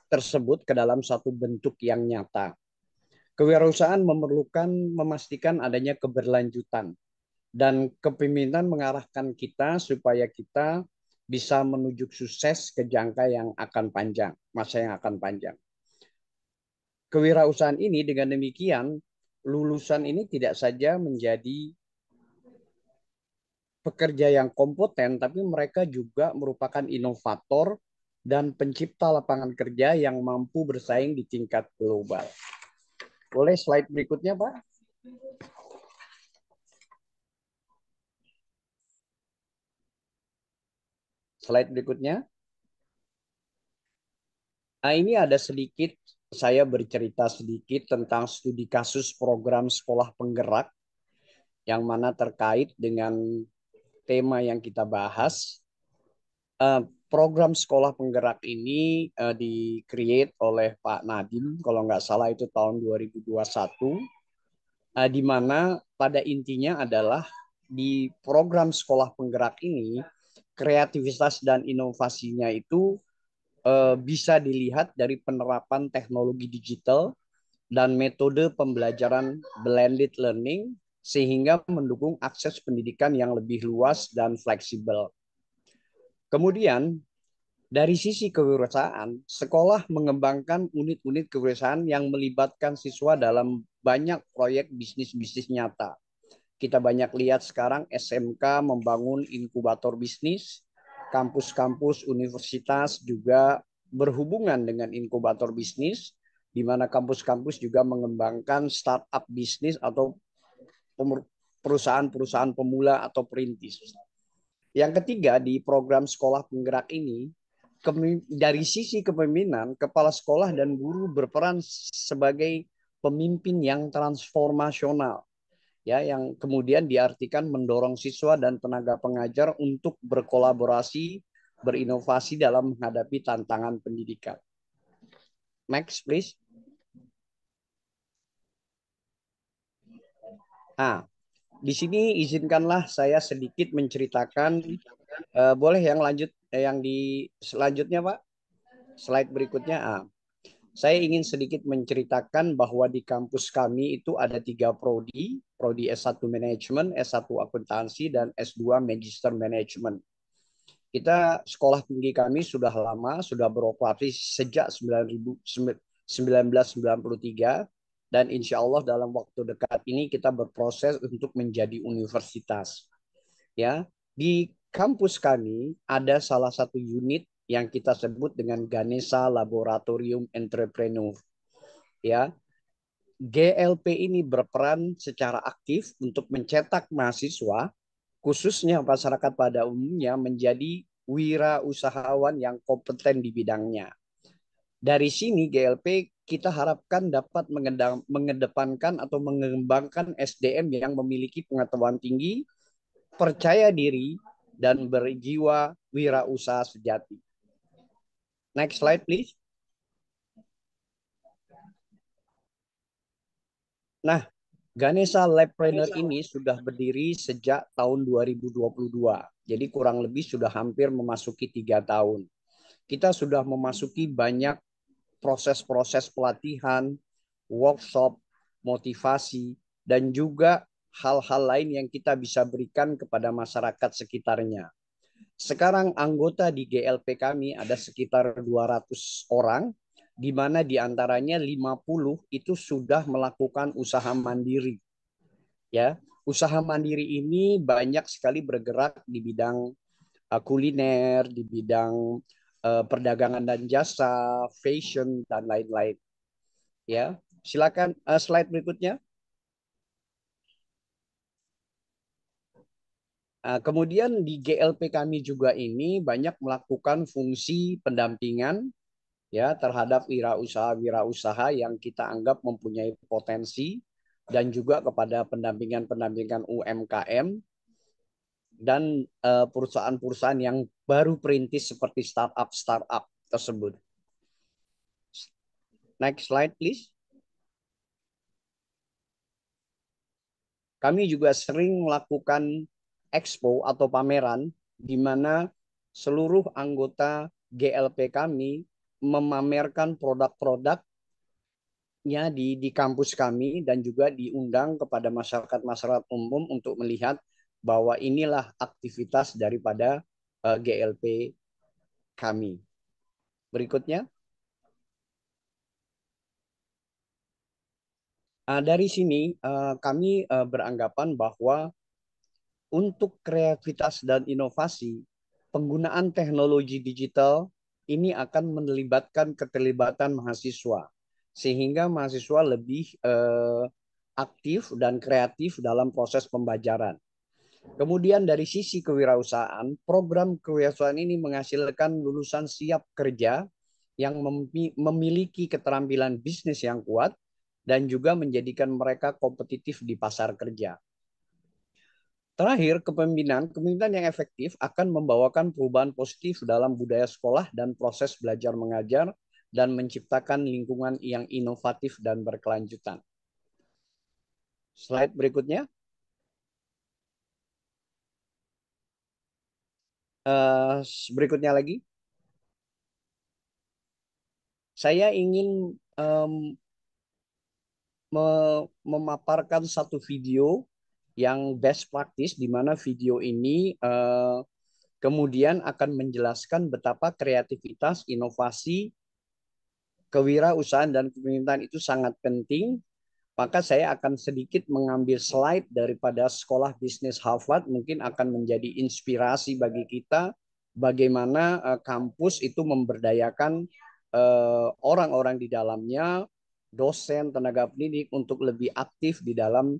tersebut ke dalam satu bentuk yang nyata. Kewirausahaan memerlukan memastikan adanya keberlanjutan, dan kepemimpinan mengarahkan kita supaya kita bisa menuju sukses ke jangka yang akan panjang, masa yang akan panjang. Kewirausahaan ini dengan demikian, lulusan ini tidak saja menjadi pekerja yang kompeten, tapi mereka juga merupakan inovator dan pencipta lapangan kerja yang mampu bersaing di tingkat global. Boleh slide berikutnya, Pak? Slide berikutnya. Nah, ini ada sedikit, saya bercerita sedikit tentang studi kasus program sekolah penggerak yang mana terkait dengan tema yang kita bahas. Program sekolah penggerak ini di-create oleh Pak Nadiem, kalau nggak salah itu tahun 2021, di mana pada intinya adalah di program sekolah penggerak ini, kreativitas dan inovasinya itu bisa dilihat dari penerapan teknologi digital dan metode pembelajaran blended learning sehingga mendukung akses pendidikan yang lebih luas dan fleksibel. Kemudian, dari sisi kewirausahaan, sekolah mengembangkan unit-unit kewirausahaan yang melibatkan siswa dalam banyak proyek bisnis-bisnis nyata. Kita banyak lihat sekarang SMK membangun inkubator bisnis, kampus-kampus universitas juga berhubungan dengan inkubator bisnis, di mana kampus-kampus juga mengembangkan startup bisnis atau perusahaan-perusahaan pemula atau perintis. Yang ketiga, di program sekolah penggerak ini, dari sisi kepemimpinan, kepala sekolah dan guru berperan sebagai pemimpin yang transformasional, ya, yang kemudian diartikan mendorong siswa dan tenaga pengajar untuk berkolaborasi, berinovasi dalam menghadapi tantangan pendidikan. Next, please. Nah, di sini izinkanlah saya sedikit menceritakan, boleh yang lanjut, yang di selanjutnya, Pak, slide berikutnya. Saya ingin sedikit menceritakan bahwa di kampus kami itu ada 3 prodi, prodi S1 Manajemen, S1 Akuntansi, dan S2 Magister Manajemen. Kita sekolah tinggi kami sudah lama, sudah beroperasi sejak 1993, dan insya Allah dalam waktu dekat ini kita berproses untuk menjadi universitas. Ya, di kampus kami ada salah satu unit yang kita sebut dengan Ganesha Laboratorium Entrepreneur. Ya, GLP ini berperan secara aktif untuk mencetak mahasiswa, khususnya masyarakat pada umumnya, menjadi wirausahawan yang kompeten di bidangnya. Dari sini GLP kita harapkan dapat mengedepankan atau mengembangkan SDM yang memiliki pengetahuan tinggi, percaya diri, dan berjiwa wirausaha sejati. Next slide, please. Nah, Ganesha Labpreneur ini sudah berdiri sejak tahun 2022. Jadi kurang lebih sudah hampir memasuki 3 tahun. Kita sudah memasuki banyak proses-proses pelatihan, workshop, motivasi, dan juga hal-hal lain yang kita bisa berikan kepada masyarakat sekitarnya. Sekarang anggota di GLP kami ada sekitar 200 orang, di mana diantaranya 50 itu sudah melakukan usaha mandiri. Ya, usaha mandiri ini banyak sekali bergerak di bidang kuliner, di bidang perdagangan dan jasa, fashion, dan lain-lain. Ya, silakan slide berikutnya. Kemudian di GLP kami juga ini banyak melakukan fungsi pendampingan ya terhadap wirausaha yang kita anggap mempunyai potensi, dan juga kepada pendampingan UMKM dan perusahaan-perusahaan yang baru perintis seperti startup tersebut. Next slide, please. Kami juga sering melakukan expo atau pameran di mana seluruh anggota GLP kami memamerkan produk-produknya di kampus kami, dan juga diundang kepada masyarakat umum untuk melihat bahwa inilah aktivitas daripada GLP kami. Berikutnya. Dari sini kami beranggapan bahwa untuk kreativitas dan inovasi, penggunaan teknologi digital ini akan melibatkan keterlibatan mahasiswa, sehingga mahasiswa lebih aktif dan kreatif dalam proses pembelajaran. Kemudian dari sisi kewirausahaan, program kewirausahaan ini menghasilkan lulusan siap kerja yang memiliki keterampilan bisnis yang kuat dan juga menjadikan mereka kompetitif di pasar kerja. Terakhir, kepemimpinan yang efektif akan membawakan perubahan positif dalam budaya sekolah dan proses belajar mengajar, dan menciptakan lingkungan yang inovatif dan berkelanjutan. Slide berikutnya. Berikutnya lagi. Saya ingin memaparkan satu video yang best practice, di mana video ini kemudian akan menjelaskan betapa kreativitas, inovasi, kewirausahaan, dan kepemimpinan itu sangat penting. Maka saya akan sedikit mengambil slide daripada Sekolah Bisnis Harvard, mungkin akan menjadi inspirasi bagi kita bagaimana kampus itu memberdayakan orang-orang di dalamnya, dosen, tenaga pendidik, untuk lebih aktif di dalam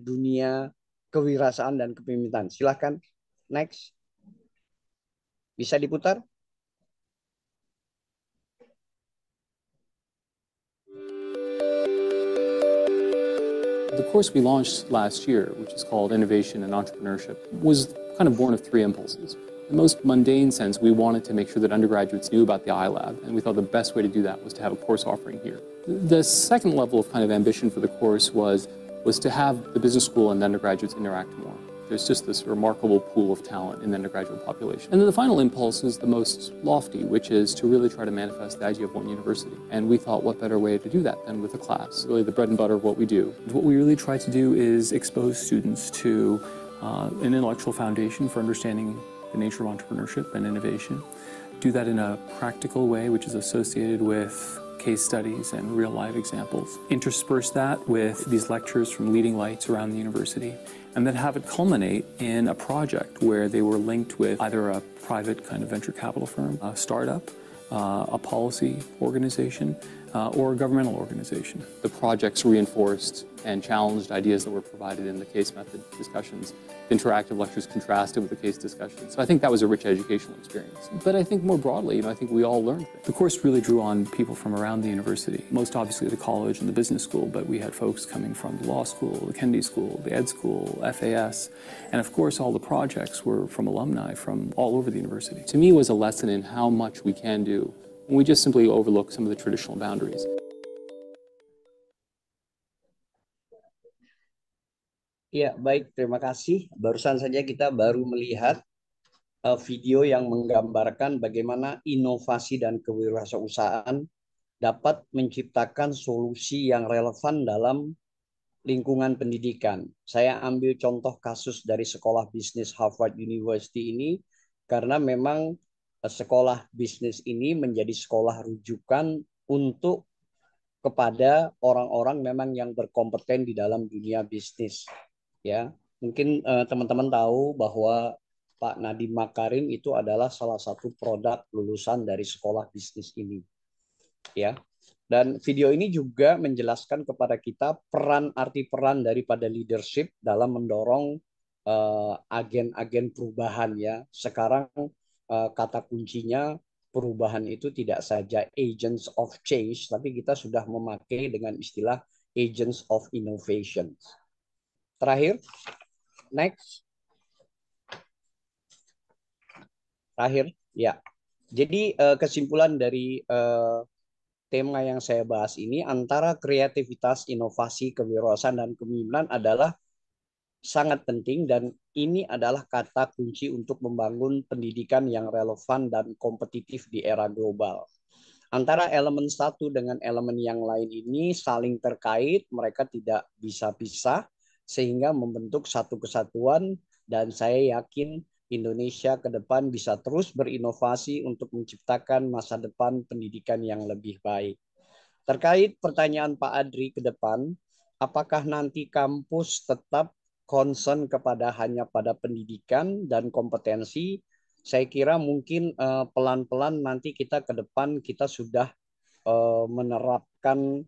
dunia kewirausahaan dan kepemimpinan. Silahkan, next. Bisa diputar? The course we launched last year, which is called Innovation and Entrepreneurship, was kind of born of 3 impulses. In the most mundane sense, we wanted to make sure that undergraduates knew about the iLab, and we thought the best way to do that was to have a course offering here. The second level of kind of ambition for the course was to have the business school and undergraduates interact more. There's just this remarkable pool of talent in the undergraduate population. And then the final impulse is the most lofty, which is to really try to manifest the idea of one university. And we thought, what better way to do that than with a class, really the bread and butter of what we do. What we really try to do is expose students to an intellectual foundation for understanding the nature of entrepreneurship and innovation. Do that in a practical way, which is associated with case studies and real life examples. Intersperse that with these lectures from leading lights around the university, and then have it culminate in a project where they were linked with either a private kind of venture capital firm, a startup, a policy organization, or a governmental organization. The projects reinforced and challenged ideas that were provided in the case method discussions. The interactive lectures contrasted with the case discussions. So I think that was a rich educational experience. But I think more broadly, I think we all learned things. The course really drew on people from around the university, most obviously the college and the business school, but we had folks coming from the law school, the Kennedy School, the Ed School, FAS, and of course all the projects were from alumni from all over the university. To me, it was a lesson in how much we can do when we just simply overlook some of the traditional boundaries. Ya, baik. Terima kasih. Barusan saja kita baru melihat video yang menggambarkan bagaimana inovasi dan kewirausahaan dapat menciptakan solusi yang relevan dalam lingkungan pendidikan. Saya ambil contoh kasus dari sekolah bisnis Harvard University ini karena memang sekolah bisnis ini menjadi sekolah rujukan untuk kepada orang-orang memang yang berkompeten di dalam dunia bisnis. Ya, mungkin teman-teman tahu bahwa Pak Nadiem Makarim itu adalah salah satu produk lulusan dari sekolah bisnis ini. Ya. Dan video ini juga menjelaskan kepada kita arti peran daripada leadership dalam mendorong agen-agen perubahan ya. Sekarang kata kuncinya perubahan itu tidak saja agents of change, tapi kita sudah memakai dengan istilah agents of innovation. Terakhir, next. Terakhir, ya. Jadi kesimpulan dari tema yang saya bahas ini antara kreativitas, inovasi, kewirausahaan, dan kepemimpinan adalah sangat penting dan ini adalah kata kunci untuk membangun pendidikan yang relevan dan kompetitif di era global. Antara elemen satu dengan elemen yang lain ini saling terkait, mereka tidak bisa pisah sehingga membentuk satu kesatuan dan saya yakin Indonesia ke depan bisa terus berinovasi untuk menciptakan masa depan pendidikan yang lebih baik. Terkait pertanyaan Pak Adri ke depan, apakah nanti kampus tetap concern hanya pada pendidikan dan kompetensi? Saya kira mungkin pelan-pelan nanti kita ke depan kita sudah menerapkan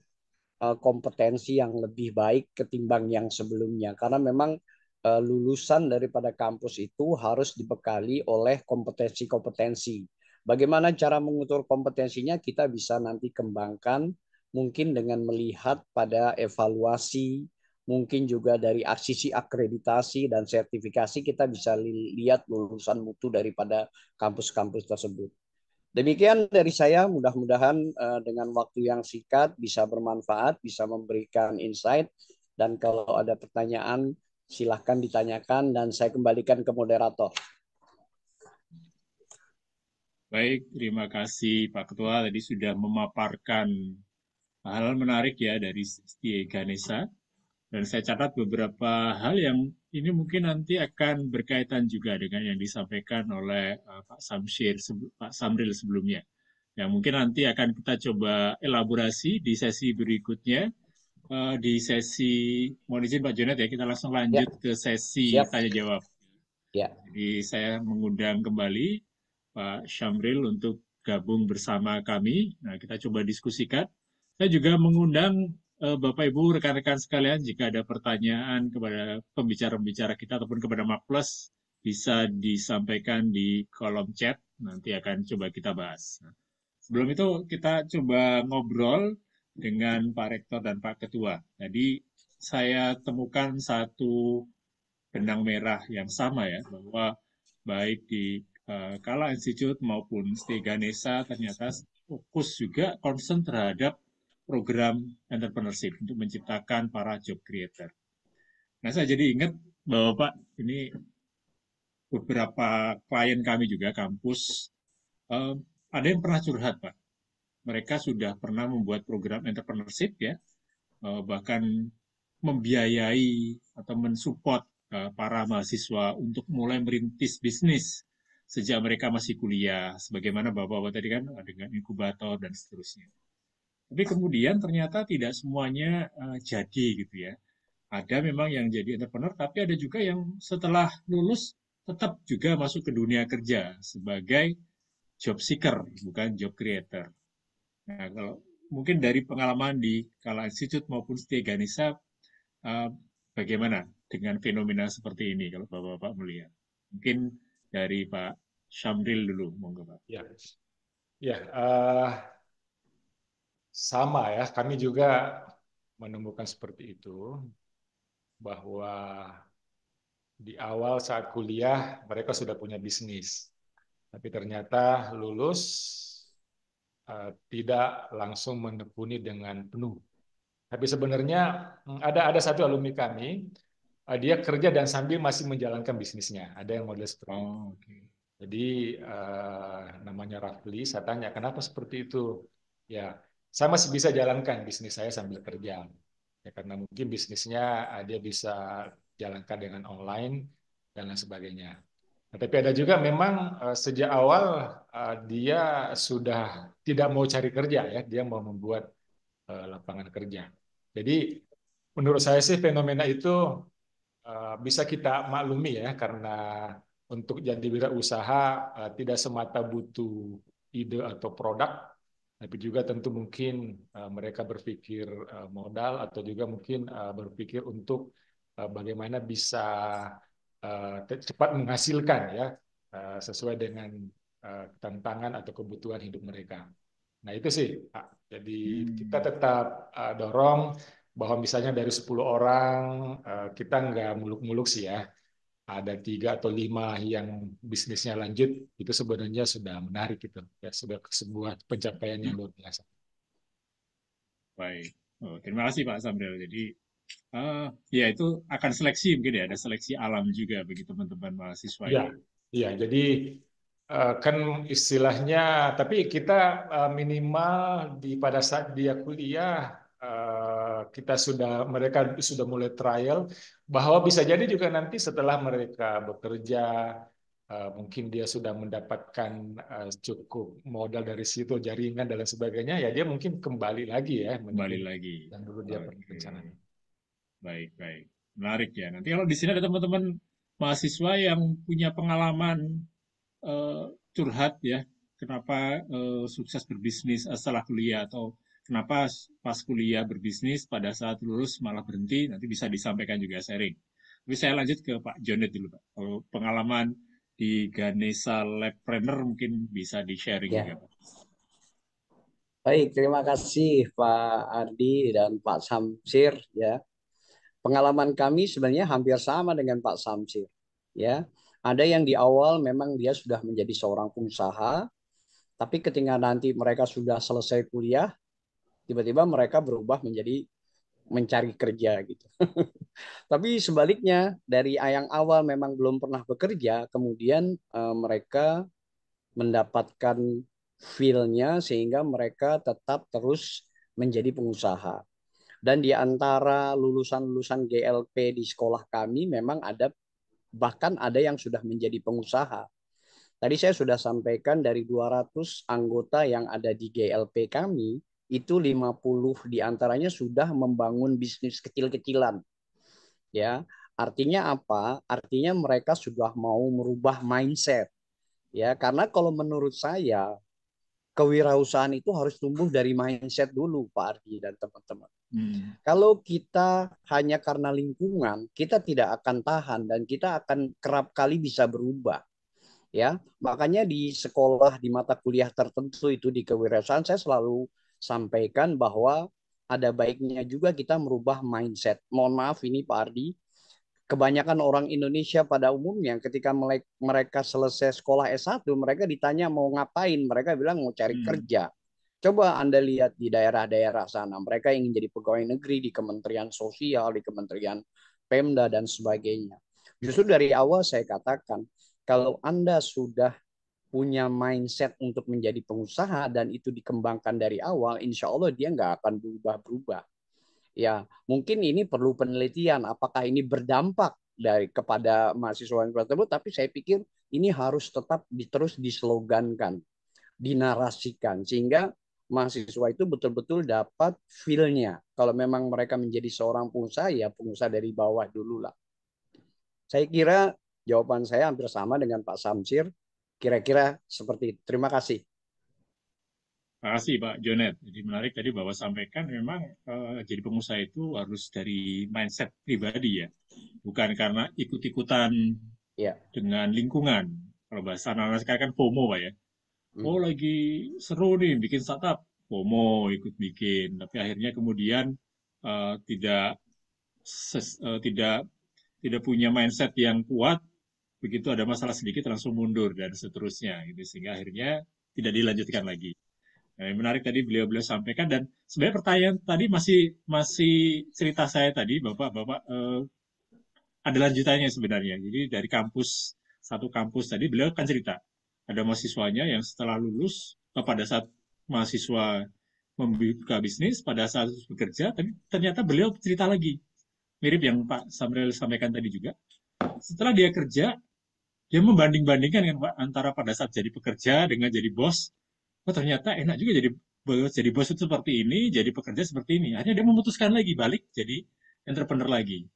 kompetensi yang lebih baik ketimbang yang sebelumnya. Karena memang lulusan daripada kampus itu harus dibekali oleh kompetensi-kompetensi. Bagaimana cara mengukur kompetensinya kita bisa nanti kembangkan mungkin dengan melihat pada evaluasi, mungkin juga dari sisi akreditasi dan sertifikasi kita bisa lihat lulusan mutu daripada kampus-kampus tersebut. Demikian dari saya, mudah-mudahan dengan waktu yang singkat bisa bermanfaat, bisa memberikan insight, dan kalau ada pertanyaan silahkan ditanyakan dan saya kembalikan ke moderator. Baik, terima kasih Pak Ketua tadi sudah memaparkan hal menarik ya dari STI Ganesha. Dan saya catat beberapa hal yang ini mungkin nanti akan berkaitan juga dengan yang disampaikan oleh Pak Samril sebelumnya. Yang mungkin nanti akan kita coba elaborasi di sesi berikutnya. Di sesi, mohon izin Pak Jonet ya, kita langsung lanjut ke sesi tanya-jawab. Ya. Jadi saya mengundang kembali Pak Syamril untuk gabung bersama kami. Nah, kita coba diskusikan. Saya juga mengundang Bapak Ibu rekan-rekan sekalian jika ada pertanyaan kepada pembicara-pembicara kita ataupun kepada Makplus bisa disampaikan di kolom chat, nanti akan coba kita bahas. Nah, sebelum itu kita coba ngobrol dengan Pak Rektor dan Pak Ketua. Jadi saya temukan satu benang merah yang sama ya, bahwa baik di Kala Institute maupun STI Ganesha ternyata fokus juga concern terhadap program entrepreneurship untuk menciptakan para job creator. Nah, saya jadi ingat bahwa Pak, ini beberapa klien kami juga kampus, ada yang pernah curhat Pak. Mereka sudah pernah membuat program entrepreneurship ya, bahkan membiayai atau mensupport para mahasiswa untuk mulai merintis bisnis sejak mereka masih kuliah, sebagaimana Bapak-Bapak tadi kan dengan inkubator dan seterusnya. Tapi kemudian ternyata tidak semuanya jadi gitu ya. Ada memang yang jadi entrepreneur, tapi ada juga yang setelah lulus tetap juga masuk ke dunia kerja sebagai job seeker, bukan job creator. Nah, kalau mungkin dari pengalaman di Kala Institute maupun Setia Ganesha, bagaimana dengan fenomena seperti ini kalau Bapak-Bapak melihat? Mungkin dari Pak Syamril dulu, monggo Pak. Ya, ya, sama ya. Kami juga menemukan seperti itu, bahwa di awal saat kuliah mereka sudah punya bisnis, tapi ternyata lulus tidak langsung menekuni dengan penuh. Tapi sebenarnya ada satu alumni kami, dia kerja dan sambil masih menjalankan bisnisnya. Ada yang model seperti itu. Okay. Jadi namanya Rafli, saya tanya kenapa seperti itu? Ya, saya masih bisa jalankan bisnis saya sambil kerja. Ya, karena mungkin bisnisnya dia bisa jalankan dengan online dan lain sebagainya. Nah, tapi ada juga memang sejak awal dia sudah tidak mau cari kerja ya, dia mau membuat lapangan kerja. Jadi menurut saya sih fenomena itu bisa kita maklumi ya, karena untuk jadi wirausaha tidak semata butuh ide atau produk, tapi juga tentu mungkin mereka berpikir modal atau juga mungkin berpikir untuk bagaimana bisa cepat menghasilkan ya, sesuai dengan tantangan atau kebutuhan hidup mereka. Nah itu sih Pak. Jadi kita tetap dorong bahwa misalnya dari 10 orang kita nggak muluk-muluk sih ya, ada 3 atau 5 yang bisnisnya lanjut, itu sebenarnya sudah menarik gitu ya, sudah sebuah pencapaian yang luar biasa. Baik, terima kasih Pak Samril. Jadi ya itu akan seleksi mungkin ya, ada seleksi alam juga bagi teman-teman mahasiswa ya, ini. Iya, jadi kan istilahnya, tapi kita minimal pada saat dia kuliah mereka sudah mulai trial, bahwa bisa jadi juga nanti setelah mereka bekerja mungkin dia sudah mendapatkan cukup modal dari situ, jaringan dan lain sebagainya, ya dia mungkin kembali lagi ya, kembali lagi yang dulu dia pernah rencanakan. Baik, menarik ya. Nanti kalau di sini ada teman-teman mahasiswa yang punya pengalaman curhat ya, kenapa sukses berbisnis setelah kuliah, atau kenapa pas kuliah berbisnis pada saat lulus malah berhenti, nanti bisa disampaikan juga sharing. Tapi saya lanjut ke Pak Jonet dulu Pak. Kalau pengalaman di Ganesha Labpreneur mungkin bisa di-sharing juga Pak. Baik, terima kasih Pak Ardi dan Pak Samsir ya. Pengalaman kami sebenarnya hampir sama dengan Pak Samsir ya. Ada yang di awal memang dia sudah menjadi seorang pengusaha, tapi ketika nanti mereka sudah selesai kuliah, tiba-tiba mereka berubah menjadi mencari kerja gitu. Tapi sebaliknya, dari yang awal memang belum pernah bekerja, kemudian mereka mendapatkan feel-nya sehingga mereka tetap terus menjadi pengusaha. Dan di antara lulusan-lulusan GLP di sekolah kami memang bahkan ada yang sudah menjadi pengusaha. Tadi saya sudah sampaikan dari 200 anggota yang ada di GLP kami, itu 50 diantaranya sudah membangun bisnis kecil-kecilan. Ya, artinya apa? Artinya mereka sudah mau merubah mindset. Ya, karena kalau menurut saya kewirausahaan itu harus tumbuh dari mindset dulu, Pak Ardi dan teman-teman. Kalau kita hanya karena lingkungan, kita tidak akan tahan dan kita akan kerap kali bisa berubah. Ya, makanya di sekolah di mata kuliah tertentu itu di kewirausahaan saya selalu sampaikan bahwa ada baiknya juga kita merubah mindset. Mohon maaf ini Pak Ardi, kebanyakan orang Indonesia pada umumnya ketika mereka selesai sekolah S1, mereka ditanya mau ngapain, mereka bilang mau cari kerja. Coba Anda lihat di daerah-daerah sana, mereka ingin jadi pegawai negeri di Kementerian Sosial, di Kementerian Pemda, dan sebagainya. Justru dari awal saya katakan, kalau Anda sudah punya mindset untuk menjadi pengusaha dan itu dikembangkan dari awal, insya Allah dia nggak akan berubah-berubah. Ya, mungkin ini perlu penelitian, apakah ini berdampak kepada mahasiswa yang tersebut, tapi saya pikir ini harus tetap terus dislogankan, dinarasikan, sehingga mahasiswa itu betul-betul dapat feel-nya. Kalau memang mereka menjadi seorang pengusaha, ya pengusaha dari bawah dulu lah. Saya kira jawaban saya hampir sama dengan Pak Samsir. Kira-kira seperti itu. Terima kasih. Terima kasih Pak Jonet. Jadi menarik tadi bahwa sampaikan memang jadi pengusaha itu harus dari mindset pribadi ya, bukan karena ikut-ikutan dengan lingkungan. Kalau bahasa anak-anak sekarang kan FOMO Pak ya. Oh lagi seru nih bikin startup, FOMO ikut bikin, tapi akhirnya kemudian tidak tidak punya mindset yang kuat, begitu ada masalah sedikit langsung mundur dan seterusnya, gitu. Sehingga akhirnya tidak dilanjutkan lagi. Nah, yang menarik tadi beliau-beliau sampaikan, dan sebenarnya pertanyaan tadi masih cerita saya tadi, Bapak ada lanjutannya sebenarnya. Jadi dari satu kampus tadi beliau kan cerita, ada mahasiswanya yang setelah lulus, pada saat mahasiswa membuka bisnis, pada saat bekerja, tapi ternyata beliau cerita lagi, mirip yang Pak Samril sampaikan tadi juga. Setelah dia kerja, dia membanding-bandingkan kan Pak, antara pada saat jadi pekerja dengan jadi bos. Oh ternyata enak juga jadi bos itu seperti ini, jadi pekerja seperti ini. Akhirnya dia memutuskan lagi balik jadi entrepreneur lagi.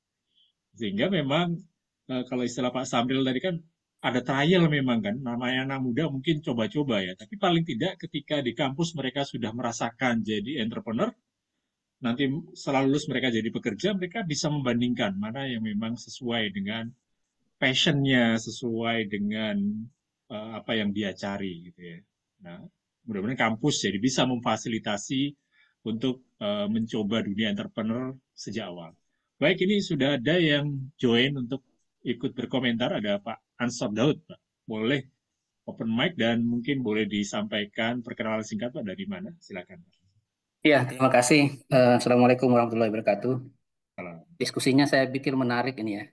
Sehingga memang kalau istilah Pak Samril tadi kan ada trial memang kan, namanya anak muda mungkin coba-coba ya. Tapi paling tidak ketika di kampus mereka sudah merasakan jadi entrepreneur, nanti setelah lulus mereka jadi pekerja, mereka bisa membandingkan mana yang memang sesuai dengan passionnya, sesuai dengan apa yang dia cari gitu ya. Nah, mudah-mudahan kampus jadi bisa memfasilitasi untuk mencoba dunia entrepreneur sejak awal. Baik, ini sudah ada yang join untuk ikut berkomentar. Ada Pak Ansor Daud, Pak. Boleh open mic dan mungkin boleh disampaikan perkenalan singkat Pak dari mana? Silakan. Iya, terima kasih. Assalamualaikum warahmatullahi wabarakatuh. Diskusinya saya pikir menarik ini ya.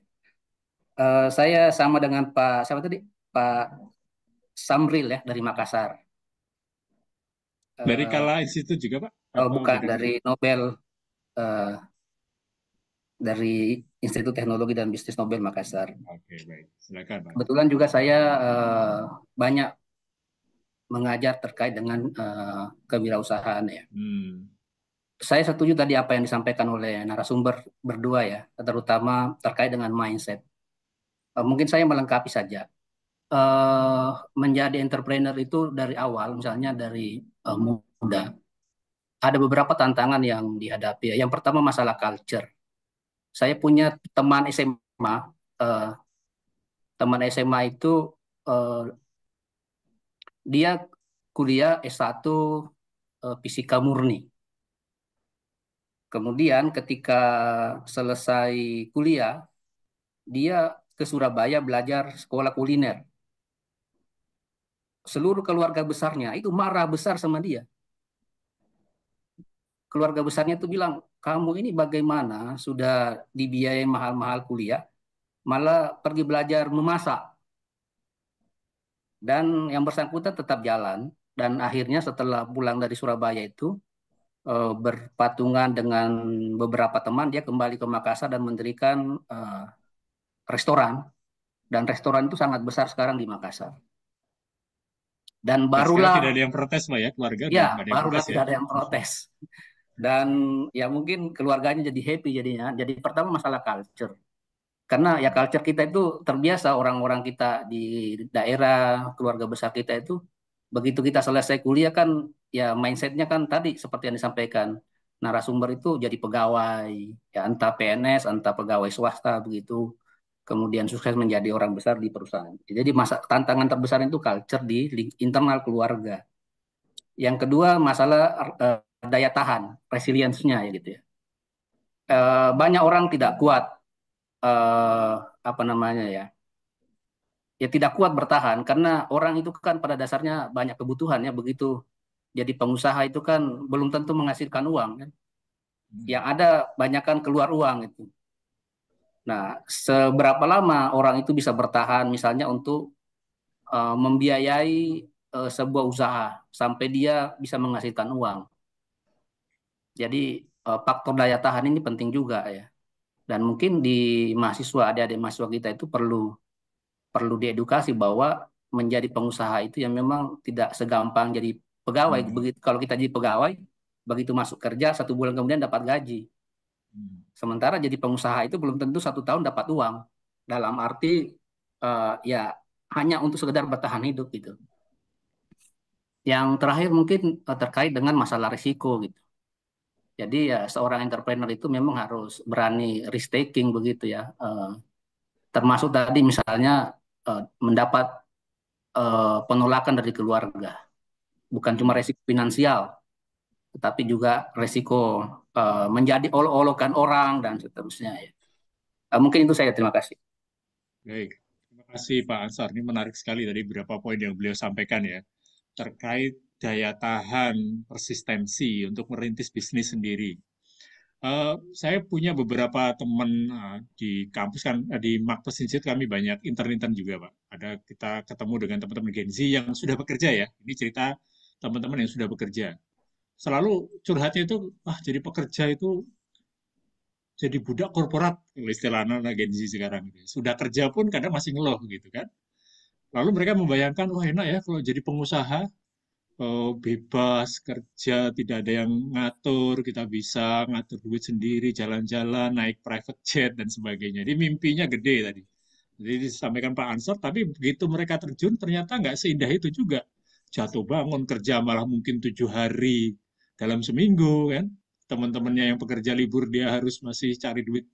Saya sama dengan Pak Samril ya dari Makassar. Dari Kala Institute juga Pak? Oh bukan, dari Nobel, dari Institut Teknologi dan Bisnis Nobel Makassar. Oke, baik. Silakan Pak. Kebetulan juga saya banyak mengajar terkait dengan kewirausahaan ya. Saya setuju tadi apa yang disampaikan oleh narasumber berdua ya, terutama terkait dengan mindset. Mungkin saya melengkapi saja. Menjadi entrepreneur itu dari awal, misalnya dari muda, ada beberapa tantangan yang dihadapi. Yang pertama masalah culture. Saya punya teman SMA, itu dia kuliah S1 fisika murni. Kemudian ketika selesai kuliah, dia ke Surabaya belajar sekolah kuliner. Seluruh keluarga besarnya itu marah besar sama dia. Keluarga besarnya itu bilang, kamu ini bagaimana sudah dibiayai mahal-mahal kuliah, malah pergi belajar memasak. Dan yang bersangkutan tetap jalan. Dan akhirnya setelah pulang dari Surabaya itu, berpatungan dengan beberapa teman, dia kembali ke Makassar dan mendirikan restoran. Dan restoran itu sangat besar sekarang di Makassar. Dan barulah tidak ada yang protes Pak ya, keluarga ya, barulah tidak ada yang protes. Dan ya mungkin keluarganya jadi happy jadinya. Jadi pertama masalah culture. Karena ya culture kita itu terbiasa, orang-orang kita di daerah, keluarga besar kita itu, begitu kita selesai kuliah kan, ya mindsetnya kan tadi seperti yang disampaikan narasumber itu jadi pegawai, ya entah PNS, entah pegawai swasta begitu, kemudian sukses menjadi orang besar di perusahaan. Jadi tantangan terbesar itu culture di internal keluarga. Yang kedua masalah daya tahan, resilience-nya ya gitu ya. Banyak orang tidak kuat ya tidak kuat bertahan karena orang itu kan pada dasarnya banyak kebutuhan ya, begitu jadi pengusaha itu kan belum tentu menghasilkan uang kan. Yang ada banyakkan keluar uang itu. Nah, seberapa lama orang itu bisa bertahan misalnya untuk membiayai sebuah usaha sampai dia bisa menghasilkan uang. Jadi faktor daya tahan ini penting juga ya. Dan mungkin di mahasiswa, adik-adik mahasiswa kita itu perlu diedukasi bahwa menjadi pengusaha itu yang memang tidak segampang jadi pegawai. Begitu kalau kita jadi pegawai, begitu masuk kerja 1 bulan kemudian dapat gaji. Sementara jadi pengusaha itu belum tentu 1 tahun dapat uang. Dalam arti ya hanya untuk sekedar bertahan hidup gitu. Yang terakhir mungkin terkait dengan masalah risiko gitu. Jadi ya seorang entrepreneur itu memang harus berani risk taking begitu ya. Termasuk tadi misalnya mendapat penolakan dari keluarga. Bukan cuma resiko finansial, tetapi juga resiko menjadi olok-olokan orang dan seterusnya ya. Mungkin itu saya, terima kasih. Baik, terima kasih Pak Ansar. Ini menarik sekali tadi beberapa poin yang beliau sampaikan ya, terkait daya tahan, persistensi untuk merintis bisnis sendiri. Saya punya beberapa teman di kampus kan, di Makpes Institute kami banyak intern-intern juga Pak. Kita ketemu dengan teman-teman Gen Z yang sudah bekerja ya. Ini cerita teman-teman yang sudah bekerja. Selalu curhatnya itu, jadi pekerja itu jadi budak korporat, kalau istilah anak Gen Z sekarang. Sudah kerja pun kadang masih ngeluh gitu kan. Lalu mereka membayangkan, wah enak ya kalau jadi pengusaha, bebas kerja, tidak ada yang ngatur, kita bisa ngatur duit sendiri, jalan-jalan, naik private jet, dan sebagainya. Jadi mimpinya gede tadi. Jadi disampaikan Pak Ansor, tapi begitu mereka terjun, ternyata nggak seindah itu juga. Jatuh bangun, kerja malah mungkin 7 hari dalam seminggu, kan. Teman-temannya yang pekerja libur, dia harus masih cari duit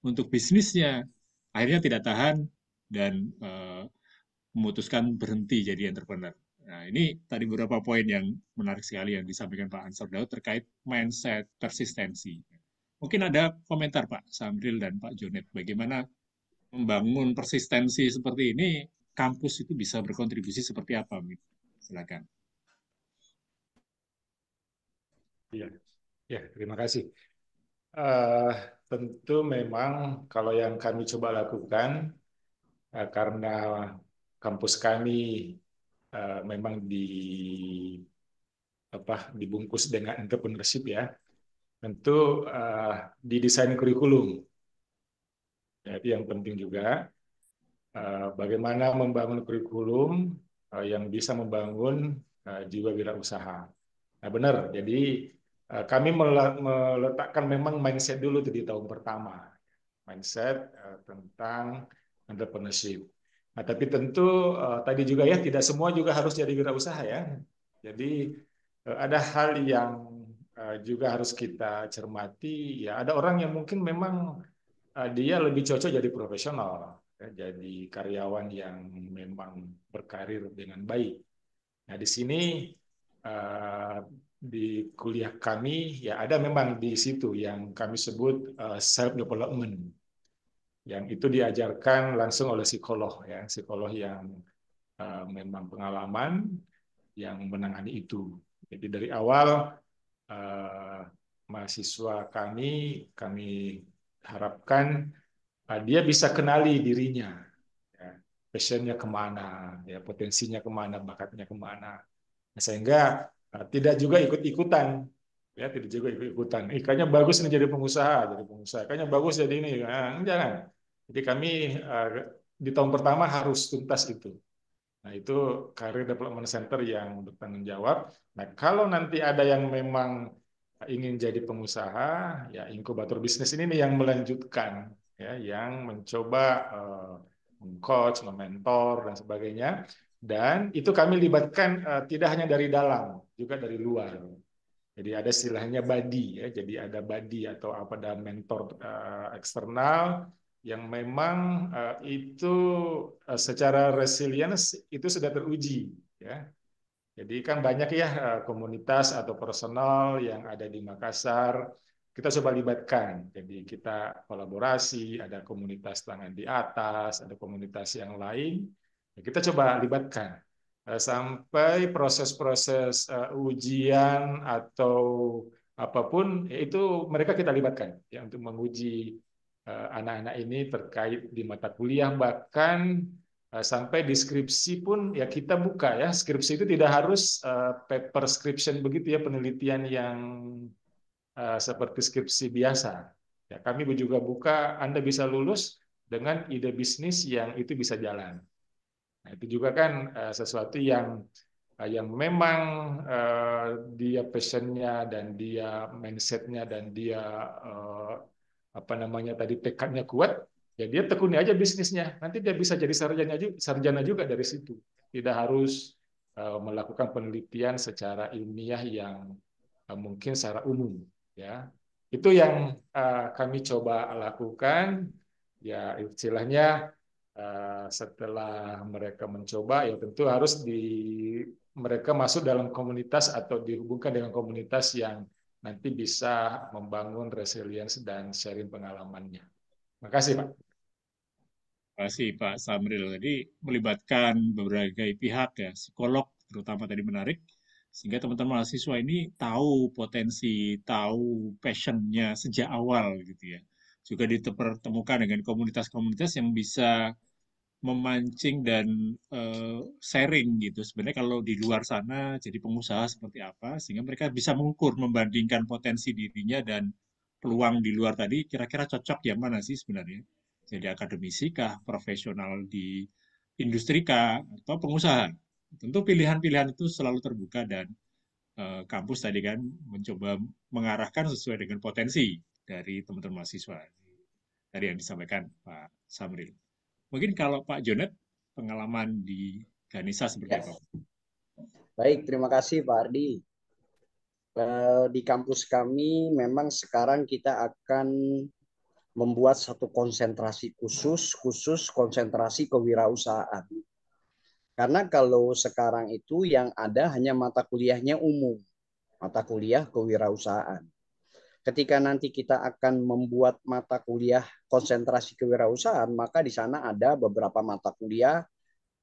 untuk bisnisnya. Akhirnya tidak tahan, dan memutuskan berhenti jadi entrepreneur. Nah, ini tadi beberapa poin yang menarik sekali yang disampaikan Pak Ansor Daud terkait mindset persistensi. Mungkin ada komentar Pak Samril dan Pak Jonet, bagaimana membangun persistensi seperti ini, kampus itu bisa berkontribusi seperti apa? Silakan. Ya, terima kasih. Tentu memang kalau yang kami coba lakukan, karena kampus kami memang dibungkus dengan entrepreneurship ya, tentu didesain kurikulum. Ya, itu yang penting juga. Bagaimana membangun kurikulum yang bisa membangun jiwa wirausaha. Nah benar, jadi kami meletakkan memang mindset dulu di tahun pertama. Mindset tentang entrepreneurship. Nah, tapi tentu tadi juga ya, tidak semua juga harus jadi wirausaha ya. Jadi ada hal yang juga harus kita cermati. Ya, ada orang yang mungkin memang dia lebih cocok jadi profesional, ya, jadi karyawan yang memang berkarir dengan baik. Nah, di sini di kuliah kami ya ada memang di situ yang kami sebut self development, yang itu diajarkan langsung oleh psikolog ya, psikolog yang memang pengalaman yang menangani itu. Jadi dari awal mahasiswa kami harapkan dia bisa kenali dirinya, ya, passionnya kemana, ya, potensinya kemana, bakatnya kemana, sehingga tidak juga ikut-ikutan, ya, tidak juga ikut-ikutan. Kayaknya bagus nih jadi pengusaha, kayaknya bagus jadi ini, jangan. Jadi kami di tahun pertama harus tuntas itu. Nah, itu Career Development Center yang bertanggung jawab. Nah, kalau nanti ada yang memang ingin jadi pengusaha, ya inkubator bisnis ini nih yang melanjutkan, ya, yang mencoba coach, mentor dan sebagainya. Dan itu kami libatkan tidak hanya dari dalam, juga dari luar. Jadi ada istilahnya buddy, ya. Jadi ada buddy atau apa, ada mentor eksternal yang memang itu secara resilience itu sudah teruji, ya. Jadi kan banyak ya komunitas atau personal yang ada di Makassar, kita coba libatkan. Jadi kita kolaborasi, ada komunitas tangan di atas, ada komunitas yang lain, kita coba libatkan sampai proses-proses ujian atau apapun itu mereka kita libatkan ya untuk menguji anak-anak ini terkait di mata kuliah, bahkan sampai deskripsi pun ya kita buka ya. Skripsi itu tidak harus paper scription begitu ya, penelitian yang seperti skripsi biasa. Ya, kami juga buka Anda bisa lulus dengan ide bisnis yang itu bisa jalan. Nah, itu juga kan sesuatu yang yang memang dia passionnya dan dia mindsetnya dan dia tekadnya kuat, ya dia tekuni aja bisnisnya. Nanti dia bisa jadi sarjana juga dari situ. Tidak harus melakukan penelitian secara ilmiah yang mungkin secara umum. Ya, itu yang kami coba lakukan. Ya, istilahnya setelah mereka mencoba, ya tentu harus mereka masuk dalam komunitas atau dihubungkan dengan komunitas yang nanti bisa membangun resilience dan sharing pengalamannya. Makasih, Pak. Terima kasih Pak Samril. Tadi melibatkan berbagai pihak ya, psikolog terutama tadi menarik, sehingga teman-teman mahasiswa ini tahu potensi, tahu passionnya sejak awal gitu ya. Juga dipertemukan dengan komunitas-komunitas yang bisa memancing dan sharing gitu. Sebenarnya kalau di luar sana jadi pengusaha seperti apa, sehingga mereka bisa mengukur, membandingkan potensi dirinya dan peluang di luar tadi, kira-kira cocok yang mana sih sebenarnya. Jadi akademisi kah, profesional di industri kah, atau pengusaha. Tentu pilihan-pilihan itu selalu terbuka dan kampus tadi kan mencoba mengarahkan sesuai dengan potensi dari teman-teman mahasiswa. Tadi yang disampaikan Pak Samril. Mungkin kalau Pak Jonet, pengalaman di Ganesha seperti apa? Baik, terima kasih Pak Ardi. Di kampus kami memang sekarang kita akan membuat satu konsentrasi khusus konsentrasi kewirausahaan. Karena kalau sekarang itu yang ada hanya mata kuliahnya umum, mata kuliah kewirausahaan. Ketika nanti kita akan membuat mata kuliah konsentrasi kewirausahaan, maka di sana ada beberapa mata kuliah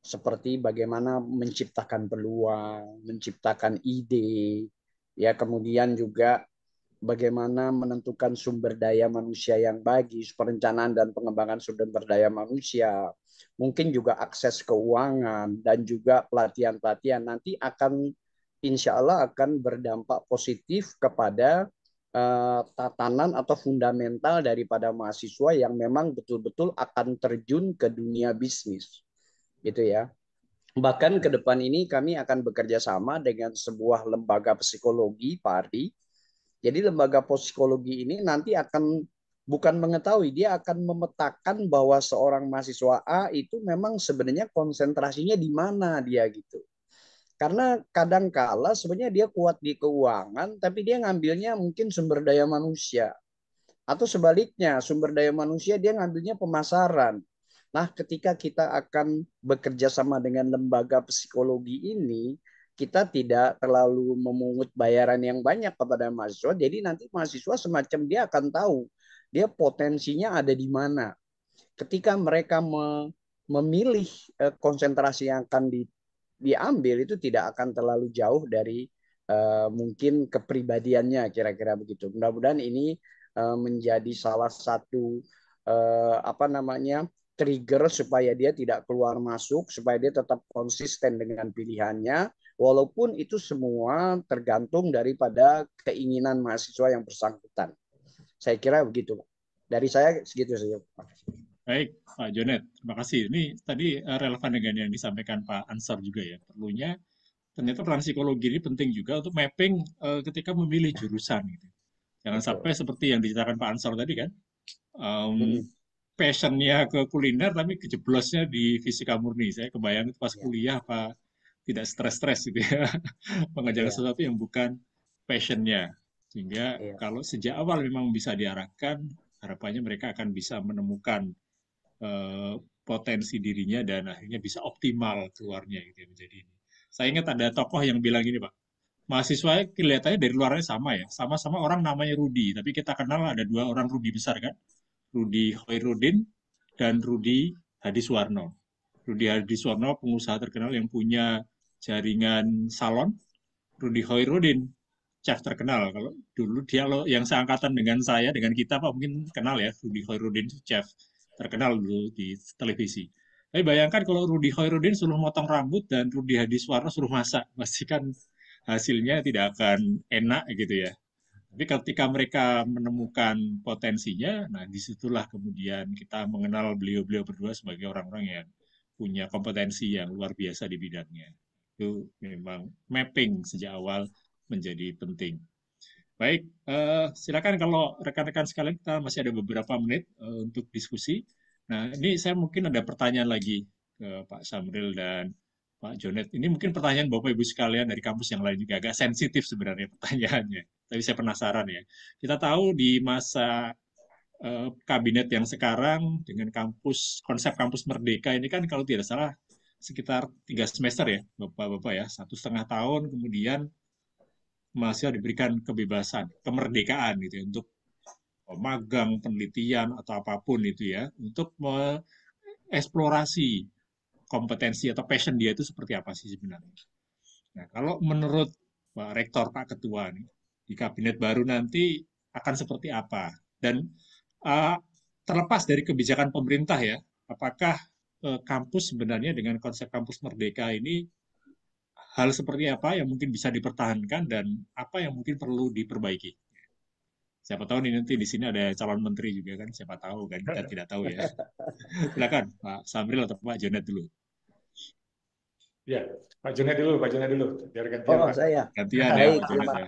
seperti bagaimana menciptakan peluang, menciptakan ide, ya kemudian juga bagaimana menentukan sumber daya manusia yang bagus, perencanaan dan pengembangan sumber daya manusia, mungkin juga akses keuangan dan juga pelatihan-pelatihan nanti akan insya Allah akan berdampak positif kepada tatanan atau fundamental daripada mahasiswa yang memang betul-betul akan terjun ke dunia bisnis, gitu ya. Bahkan ke depan ini kami akan bekerja sama dengan sebuah lembaga psikologi, Pak Ardi. Jadi lembaga psikologi ini nanti akan bukan mengetahui, dia akan memetakan bahwa seorang mahasiswa A itu memang sebenarnya konsentrasinya di mana dia gitu. Karena kadang-kala sebenarnya dia kuat di keuangan, tapi dia ngambilnya mungkin sumber daya manusia. Atau sebaliknya, sumber daya manusia dia ngambilnya pemasaran. Nah, ketika kita akan bekerja sama dengan lembaga psikologi ini, kita tidak terlalu memungut bayaran yang banyak kepada mahasiswa. Jadi nanti mahasiswa semacam dia akan tahu dia potensinya ada di mana. Ketika mereka memilih konsentrasi yang akan diambil itu tidak akan terlalu jauh dari mungkin kepribadiannya, kira-kira begitu. Mudah-mudahan ini menjadi salah satu trigger supaya dia tidak keluar masuk, supaya dia tetap konsisten dengan pilihannya, walaupun itu semua tergantung daripada keinginan mahasiswa yang bersangkutan. Saya kira begitu. Dari saya segitu saja. Baik, Pak Jonet, terima kasih. Ini tadi relevan dengan yang disampaikan Pak Ansar juga ya. Perlunya ternyata peran psikologi ini penting juga untuk mapping ketika memilih jurusan. Gitu. Jangan sampai seperti yang diceritakan Pak Ansar tadi kan, passionnya ke kuliner tapi kejeblosnya di fisika murni. Saya kebayang pas kuliah Pak tidak stres-stres gitu ya, mengajarkan sesuatu yang bukan passionnya. Sehingga kalau sejak awal memang bisa diarahkan, harapannya mereka akan bisa menemukan potensi dirinya dan akhirnya bisa optimal keluarnya gitu ya, menjadi ini. Saya ingat ada tokoh yang bilang gini Pak, mahasiswa kelihatannya dari luarnya sama ya, sama-sama orang namanya Rudi, tapi kita kenal ada dua orang Rudi besar kan, Rudi Khairuddin dan Rudi Hadiswarno. Rudi Hadiswarno pengusaha terkenal yang punya jaringan salon, Rudi Khairuddin chef terkenal. Kalau dulu dia yang seangkatan dengan saya, dengan kita Pak mungkin kenal ya, Rudi Khairuddin chef terkenal dulu di televisi. Tapi bayangkan kalau Rudi Khairuddin suruh motong rambut dan Rudi Hadiswarno suruh masak, pasti kan hasilnya tidak akan enak gitu ya. Tapi ketika mereka menemukan potensinya, nah disitulah kemudian kita mengenal beliau-beliau berdua sebagai orang-orang yang punya kompetensi yang luar biasa di bidangnya. Itu memang mapping sejak awal menjadi penting. Baik, silakan kalau rekan-rekan sekalian, kita masih ada beberapa menit untuk diskusi. Nah, ini saya mungkin ada pertanyaan lagi ke Pak Samril dan Pak Jonet. Ini mungkin pertanyaan Bapak Ibu sekalian dari kampus yang lain juga agak sensitif sebenarnya pertanyaannya. Tapi saya penasaran ya. Kita tahu di masa kabinet yang sekarang dengan konsep kampus merdeka ini kan kalau tidak salah sekitar 3 semester ya, Bapak-Bapak ya, 1,5 tahun kemudian mahasiswa diberikan kebebasan, kemerdekaan gitu ya, untuk magang, penelitian atau apapun itu ya, untuk mengeksplorasi kompetensi atau passion dia itu seperti apa sih sebenarnya. Nah, kalau menurut Pak Rektor, Pak Ketua nih, di kabinet baru nanti akan seperti apa? Dan terlepas dari kebijakan pemerintah ya, apakah kampus sebenarnya dengan konsep kampus merdeka ini hal seperti apa yang mungkin bisa dipertahankan dan apa yang mungkin perlu diperbaiki? Siapa tahu nih nanti di sini ada calon menteri juga kan, siapa tahu kan, kita tidak tahu ya. Silakan Pak Samril atau Pak Jonet dulu. Ya, Pak Jonet dulu, biar gantian Pak. Saya. Gantian Baik, ya Pak Jonet ya.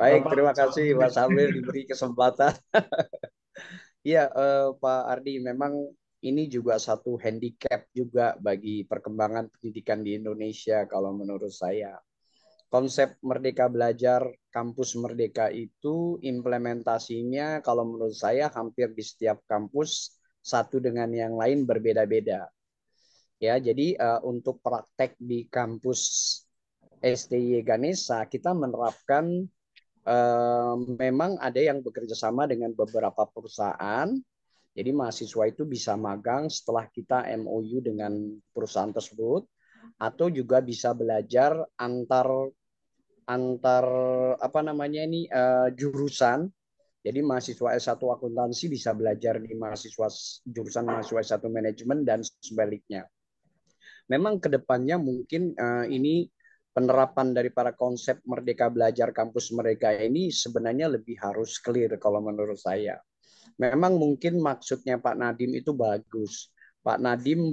Baik, terima kasih Pak Samril diberi kesempatan. Iya, Pak Ardi, memang ini juga satu handicap juga bagi perkembangan pendidikan di Indonesia kalau menurut saya. Konsep Merdeka Belajar, kampus merdeka itu implementasinya kalau menurut saya hampir di setiap kampus satu dengan yang lain berbeda-beda. Ya, jadi untuk praktek di kampus STY Ganesha kita menerapkan memang ada yang bekerja sama dengan beberapa perusahaan. Jadi mahasiswa itu bisa magang setelah kita MOU dengan perusahaan tersebut, atau juga bisa belajar antar apa namanya ini jurusan. Jadi mahasiswa S1 akuntansi bisa belajar di jurusan mahasiswa S1 manajemen dan sebaliknya. Memang kedepannya mungkin ini penerapan dari para konsep Merdeka Belajar kampus mereka ini sebenarnya lebih harus clear kalau menurut saya. Memang mungkin maksudnya Pak Nadiem itu bagus. Pak Nadiem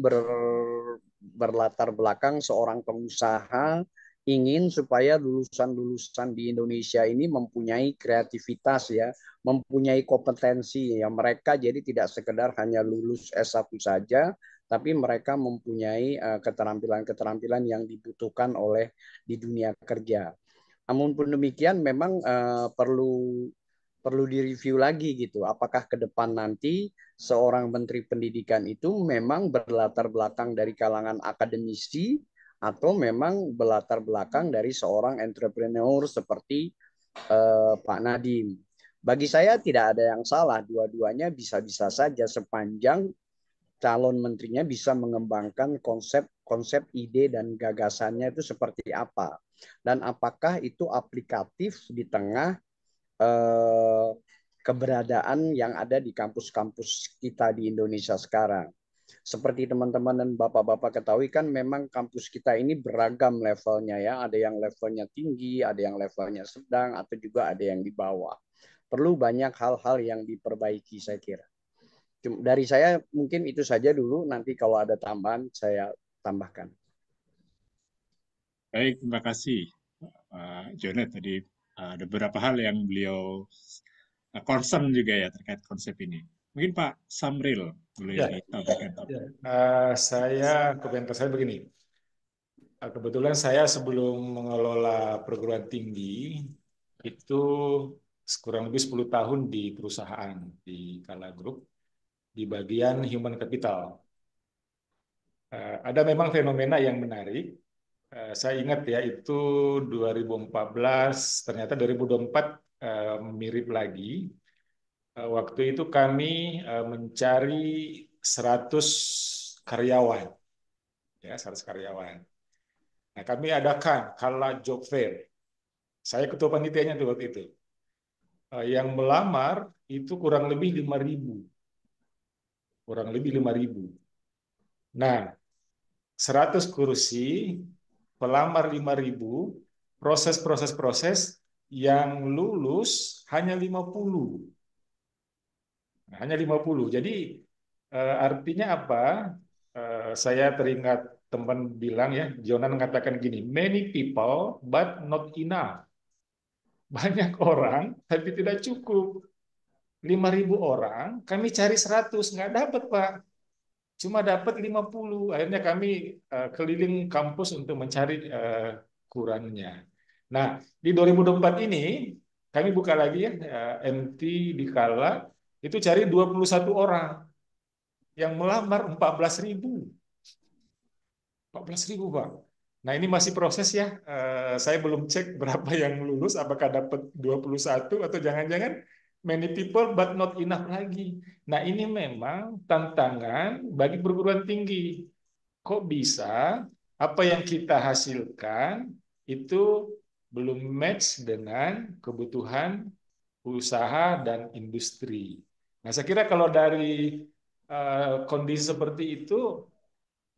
berlatar belakang seorang pengusaha, ingin supaya lulusan-lulusan di Indonesia ini mempunyai kreativitas ya, mempunyai kompetensi ya. Mereka jadi tidak sekedar hanya lulus S1 saja, tapi mereka mempunyai keterampilan-keterampilan yang dibutuhkan oleh di dunia kerja. Namun pun demikian memang perlu direview lagi gitu. Apakah ke depan nanti seorang menteri pendidikan itu memang berlatar belakang dari kalangan akademisi atau memang berlatar belakang dari seorang entrepreneur seperti Pak Nadiem. Bagi saya tidak ada yang salah, dua-duanya bisa-bisa saja sepanjang calon menterinya bisa mengembangkan konsep ide dan gagasannya itu seperti apa. Dan apakah itu aplikatif di tengah keberadaan yang ada di kampus-kampus kita di Indonesia sekarang. Seperti teman-teman dan bapak-bapak ketahui kan memang kampus kita ini beragam levelnya ya. Ada yang levelnya tinggi, ada yang levelnya sedang, atau juga ada yang di bawah. Perlu banyak hal-hal yang diperbaiki saya kira. Dari saya mungkin itu saja dulu, nanti kalau ada tambahan saya tambahkan. Baik, terima kasih Pak Jonet tadi. Ada beberapa hal yang beliau concern juga ya terkait konsep ini. Mungkin Pak Samril boleh disampaikan. Komentar saya begini. Kebetulan saya sebelum mengelola perguruan tinggi itu kurang lebih 10 tahun di perusahaan di Kala Group di bagian human capital. Ada memang fenomena yang menarik. Saya ingat ya itu 2014, ternyata 2024 mirip lagi. Waktu itu kami mencari 100 karyawan. Ya, 100 karyawan. Nah, kami adakan Kala Job Fair. Saya ketua panitianya tuh waktu itu. Yang melamar itu kurang lebih 5.000. Kurang lebih 5.000. Nah, 100 kursi, pelamar 5.000, proses yang lulus hanya 50. Nah, hanya 50. Jadi artinya apa? Saya teringat teman bilang ya, Jonan mengatakan gini, many people but not enough. Banyak orang tapi tidak cukup. 5.000 orang, kami cari 100, nggak dapat Pak. Cuma dapat 50. Akhirnya kami keliling kampus untuk mencari kurangnya. Nah, di 2024 ini kami buka lagi ya MT di Kala, itu cari 21 orang yang melamar 14.000. 14.000 Pak. Nah ini masih proses ya. Saya belum cek berapa yang lulus, apakah dapat 21 atau jangan-jangan many people but not enough lagi. Nah ini memang tantangan bagi perguruan tinggi. Kok bisa apa yang kita hasilkan itu belum match dengan kebutuhan usaha dan industri. Nah saya kira kalau dari kondisi seperti itu,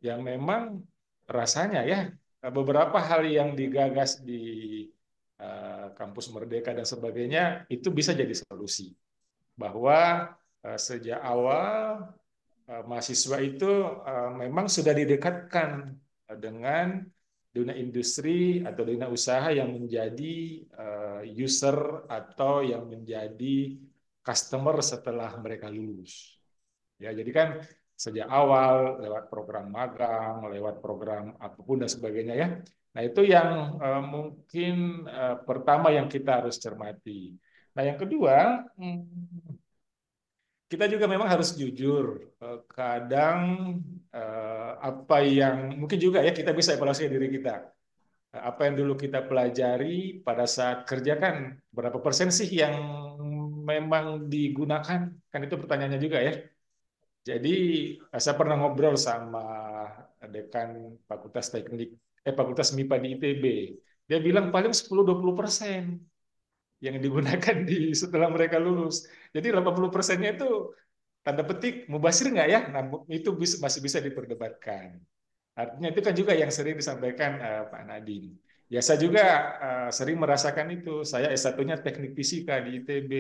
ya memang rasanya ya beberapa hal yang digagas di kampus Merdeka dan sebagainya itu bisa jadi solusi. Bahwa sejak awal mahasiswa itu memang sudah didekatkan dengan dunia industri atau dunia usaha yang menjadi user atau yang menjadi customer setelah mereka lulus. Ya, jadi kan sejak awal lewat program magang, lewat program apapun dan sebagainya ya. Nah, itu yang mungkin pertama yang kita harus cermati. Nah, yang kedua, kita juga memang harus jujur. Kadang apa yang mungkin juga ya kita bisa evaluasi diri kita. Apa yang dulu kita pelajari pada saat kerja kan berapa persen sih yang memang digunakan? Kan itu pertanyaannya juga ya. Jadi saya pernah ngobrol sama dekan Fakultas Fakultas MIPA di ITB. Dia bilang paling 10-20% yang digunakan setelah mereka lulus. Jadi 80%-nya itu tanda petik mubasir nggak ya? Nah, itu masih bisa diperdebatkan. Artinya itu kan juga yang sering disampaikan Pak Nadiem. Ya saya juga sering merasakan itu. Saya S1-nya teknik fisika di ITB,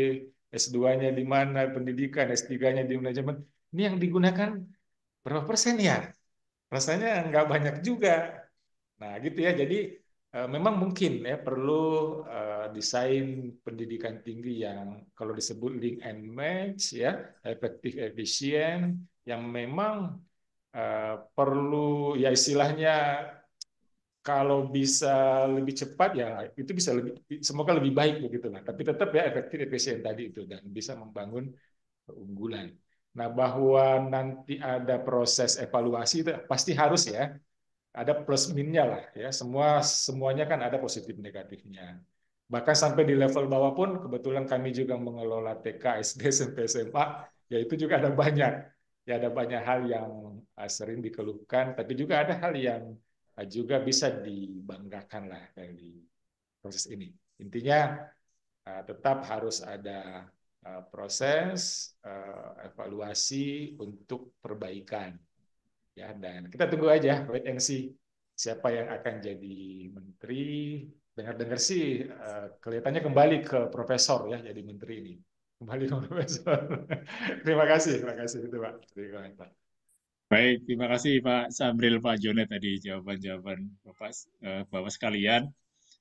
S2-nya di mana pendidikan, S3-nya di manajemen. Ini yang digunakan berapa persen ya? Rasanya nggak banyak juga. Nah gitu ya, jadi memang mungkin ya perlu desain pendidikan tinggi yang kalau disebut link and match ya, efektif, efisien, yang memang perlu ya istilahnya kalau bisa lebih cepat ya itu bisa lebih, semoga lebih baik begitu lah. Tapi tetap ya efektif, efisien tadi itu dan bisa membangun keunggulan. Nah, bahwa nanti ada proses evaluasi itu pasti harus ya. Ada plus minusnya lah ya. Semuanya kan ada positif negatifnya. Bahkan sampai di level bawah pun kebetulan kami juga mengelola TK, SD, SMP, SMA, ya itu juga ada banyak. Ya ada banyak hal yang sering dikeluhkan, tapi juga ada hal yang juga bisa dibanggakan lah dari proses ini. Intinya tetap harus ada proses evaluasi untuk perbaikan ya, dan kita tunggu aja, wait and see siapa yang akan jadi menteri. Dengar-dengar sih kelihatannya kembali ke profesor ya jadi menteri ini, kembali ke profesor. Terima kasih itu Pak. Baik, terima kasih Pak Samril, Pak Jonet tadi jawaban-jawaban Bapak sekalian.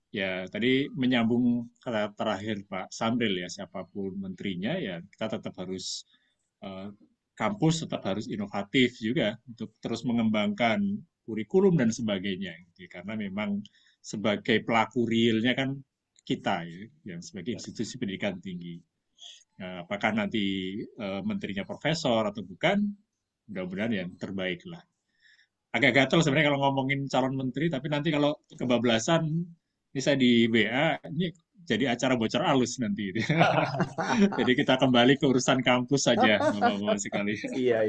Ya, tadi menyambung kata terakhir Pak Samril ya, siapapun menterinya ya kita tetap harus kampus tetap harus inovatif juga untuk terus mengembangkan kurikulum dan sebagainya. Karena memang sebagai pelaku realnya kan kita ya, yang sebagai institusi pendidikan tinggi. Nah, apakah nanti menterinya profesor atau bukan? Mudah-mudahan yang terbaik lah. Agak gatel sebenarnya kalau ngomongin calon menteri, tapi nanti kalau kebablasan, ini saya di WA, ini jadi acara bocor alus nanti. Jadi kita kembali ke urusan kampus saja, Bapak-Bapak sekali. Iya.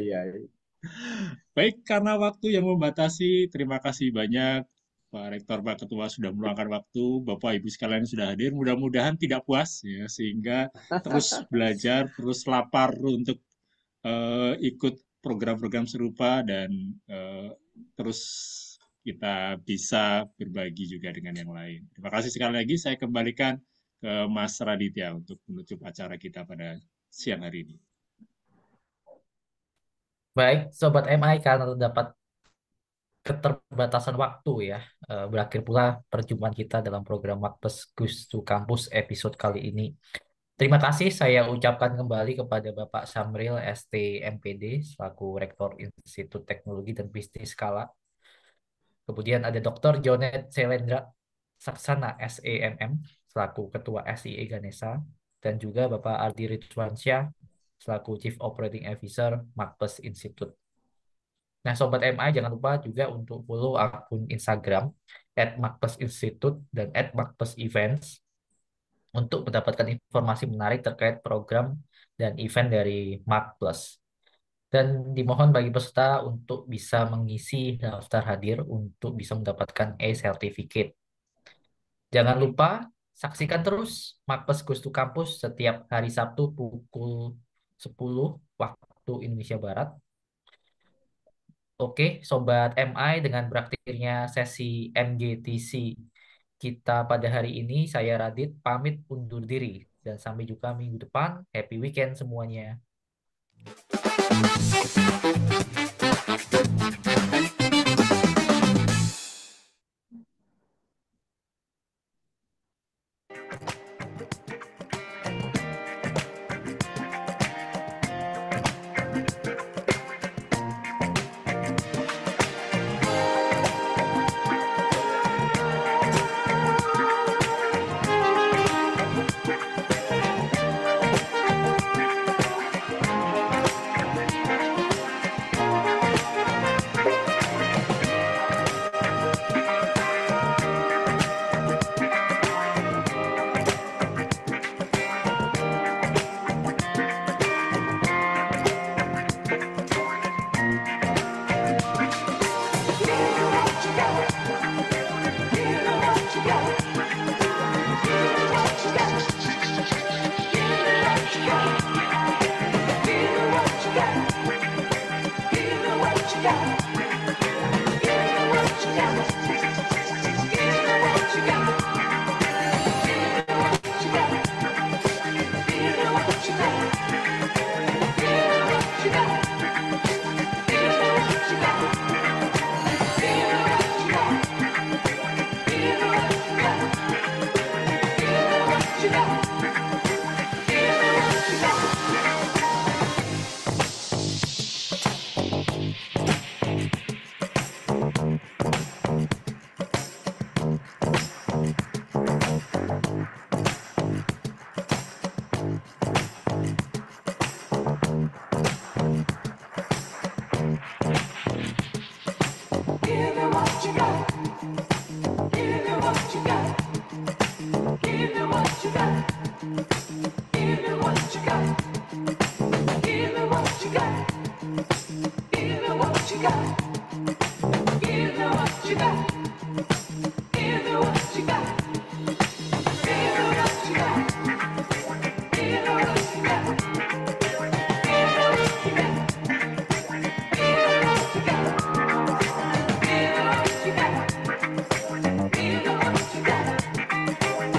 Baik, karena waktu yang membatasi, terima kasih banyak Pak Rektor, Pak Ketua sudah meluangkan waktu, Bapak Ibu sekalian sudah hadir. Mudah-mudahan tidak puas ya, sehingga terus belajar, terus lapar untuk ikut program-program serupa dan terus kita bisa berbagi juga dengan yang lain. Terima kasih sekali lagi. Saya kembalikan ke Mas Raditya untuk menutup acara kita pada siang hari ini. Baik, Sobat MI, karena terdapat keterbatasan waktu ya, berakhir pula perjumpaan kita dalam program Makpes Gustu Kampus episode kali ini. Terima kasih saya ucapkan kembali kepada Bapak Samril ST MPD selaku Rektor Institut Teknologi dan Bisnis Skala. Kemudian ada Dr. Jonet Selendra Saksana SEMM selaku Ketua SIE Ganesha, dan juga Bapak Ardi Ridwansyah selaku Chief Operating Officer Makpes Institute. Nah, Sobat MI jangan lupa juga untuk follow akun Instagram @makpesinstitute dan @makpesevents untuk mendapatkan informasi menarik terkait program dan event dari Makpes. Dan dimohon bagi peserta untuk bisa mengisi daftar hadir untuk bisa mendapatkan e-certificate. Jangan lupa saksikan terus Makpes Gustu Kampus setiap hari Sabtu pukul 10 waktu Indonesia Barat. Oke, Sobat MI, dengan berakhirnya sesi MGTC kita pada hari ini, saya Radit pamit undur diri. Dan sampai jumpa minggu depan. Happy weekend semuanya. Give me what you got.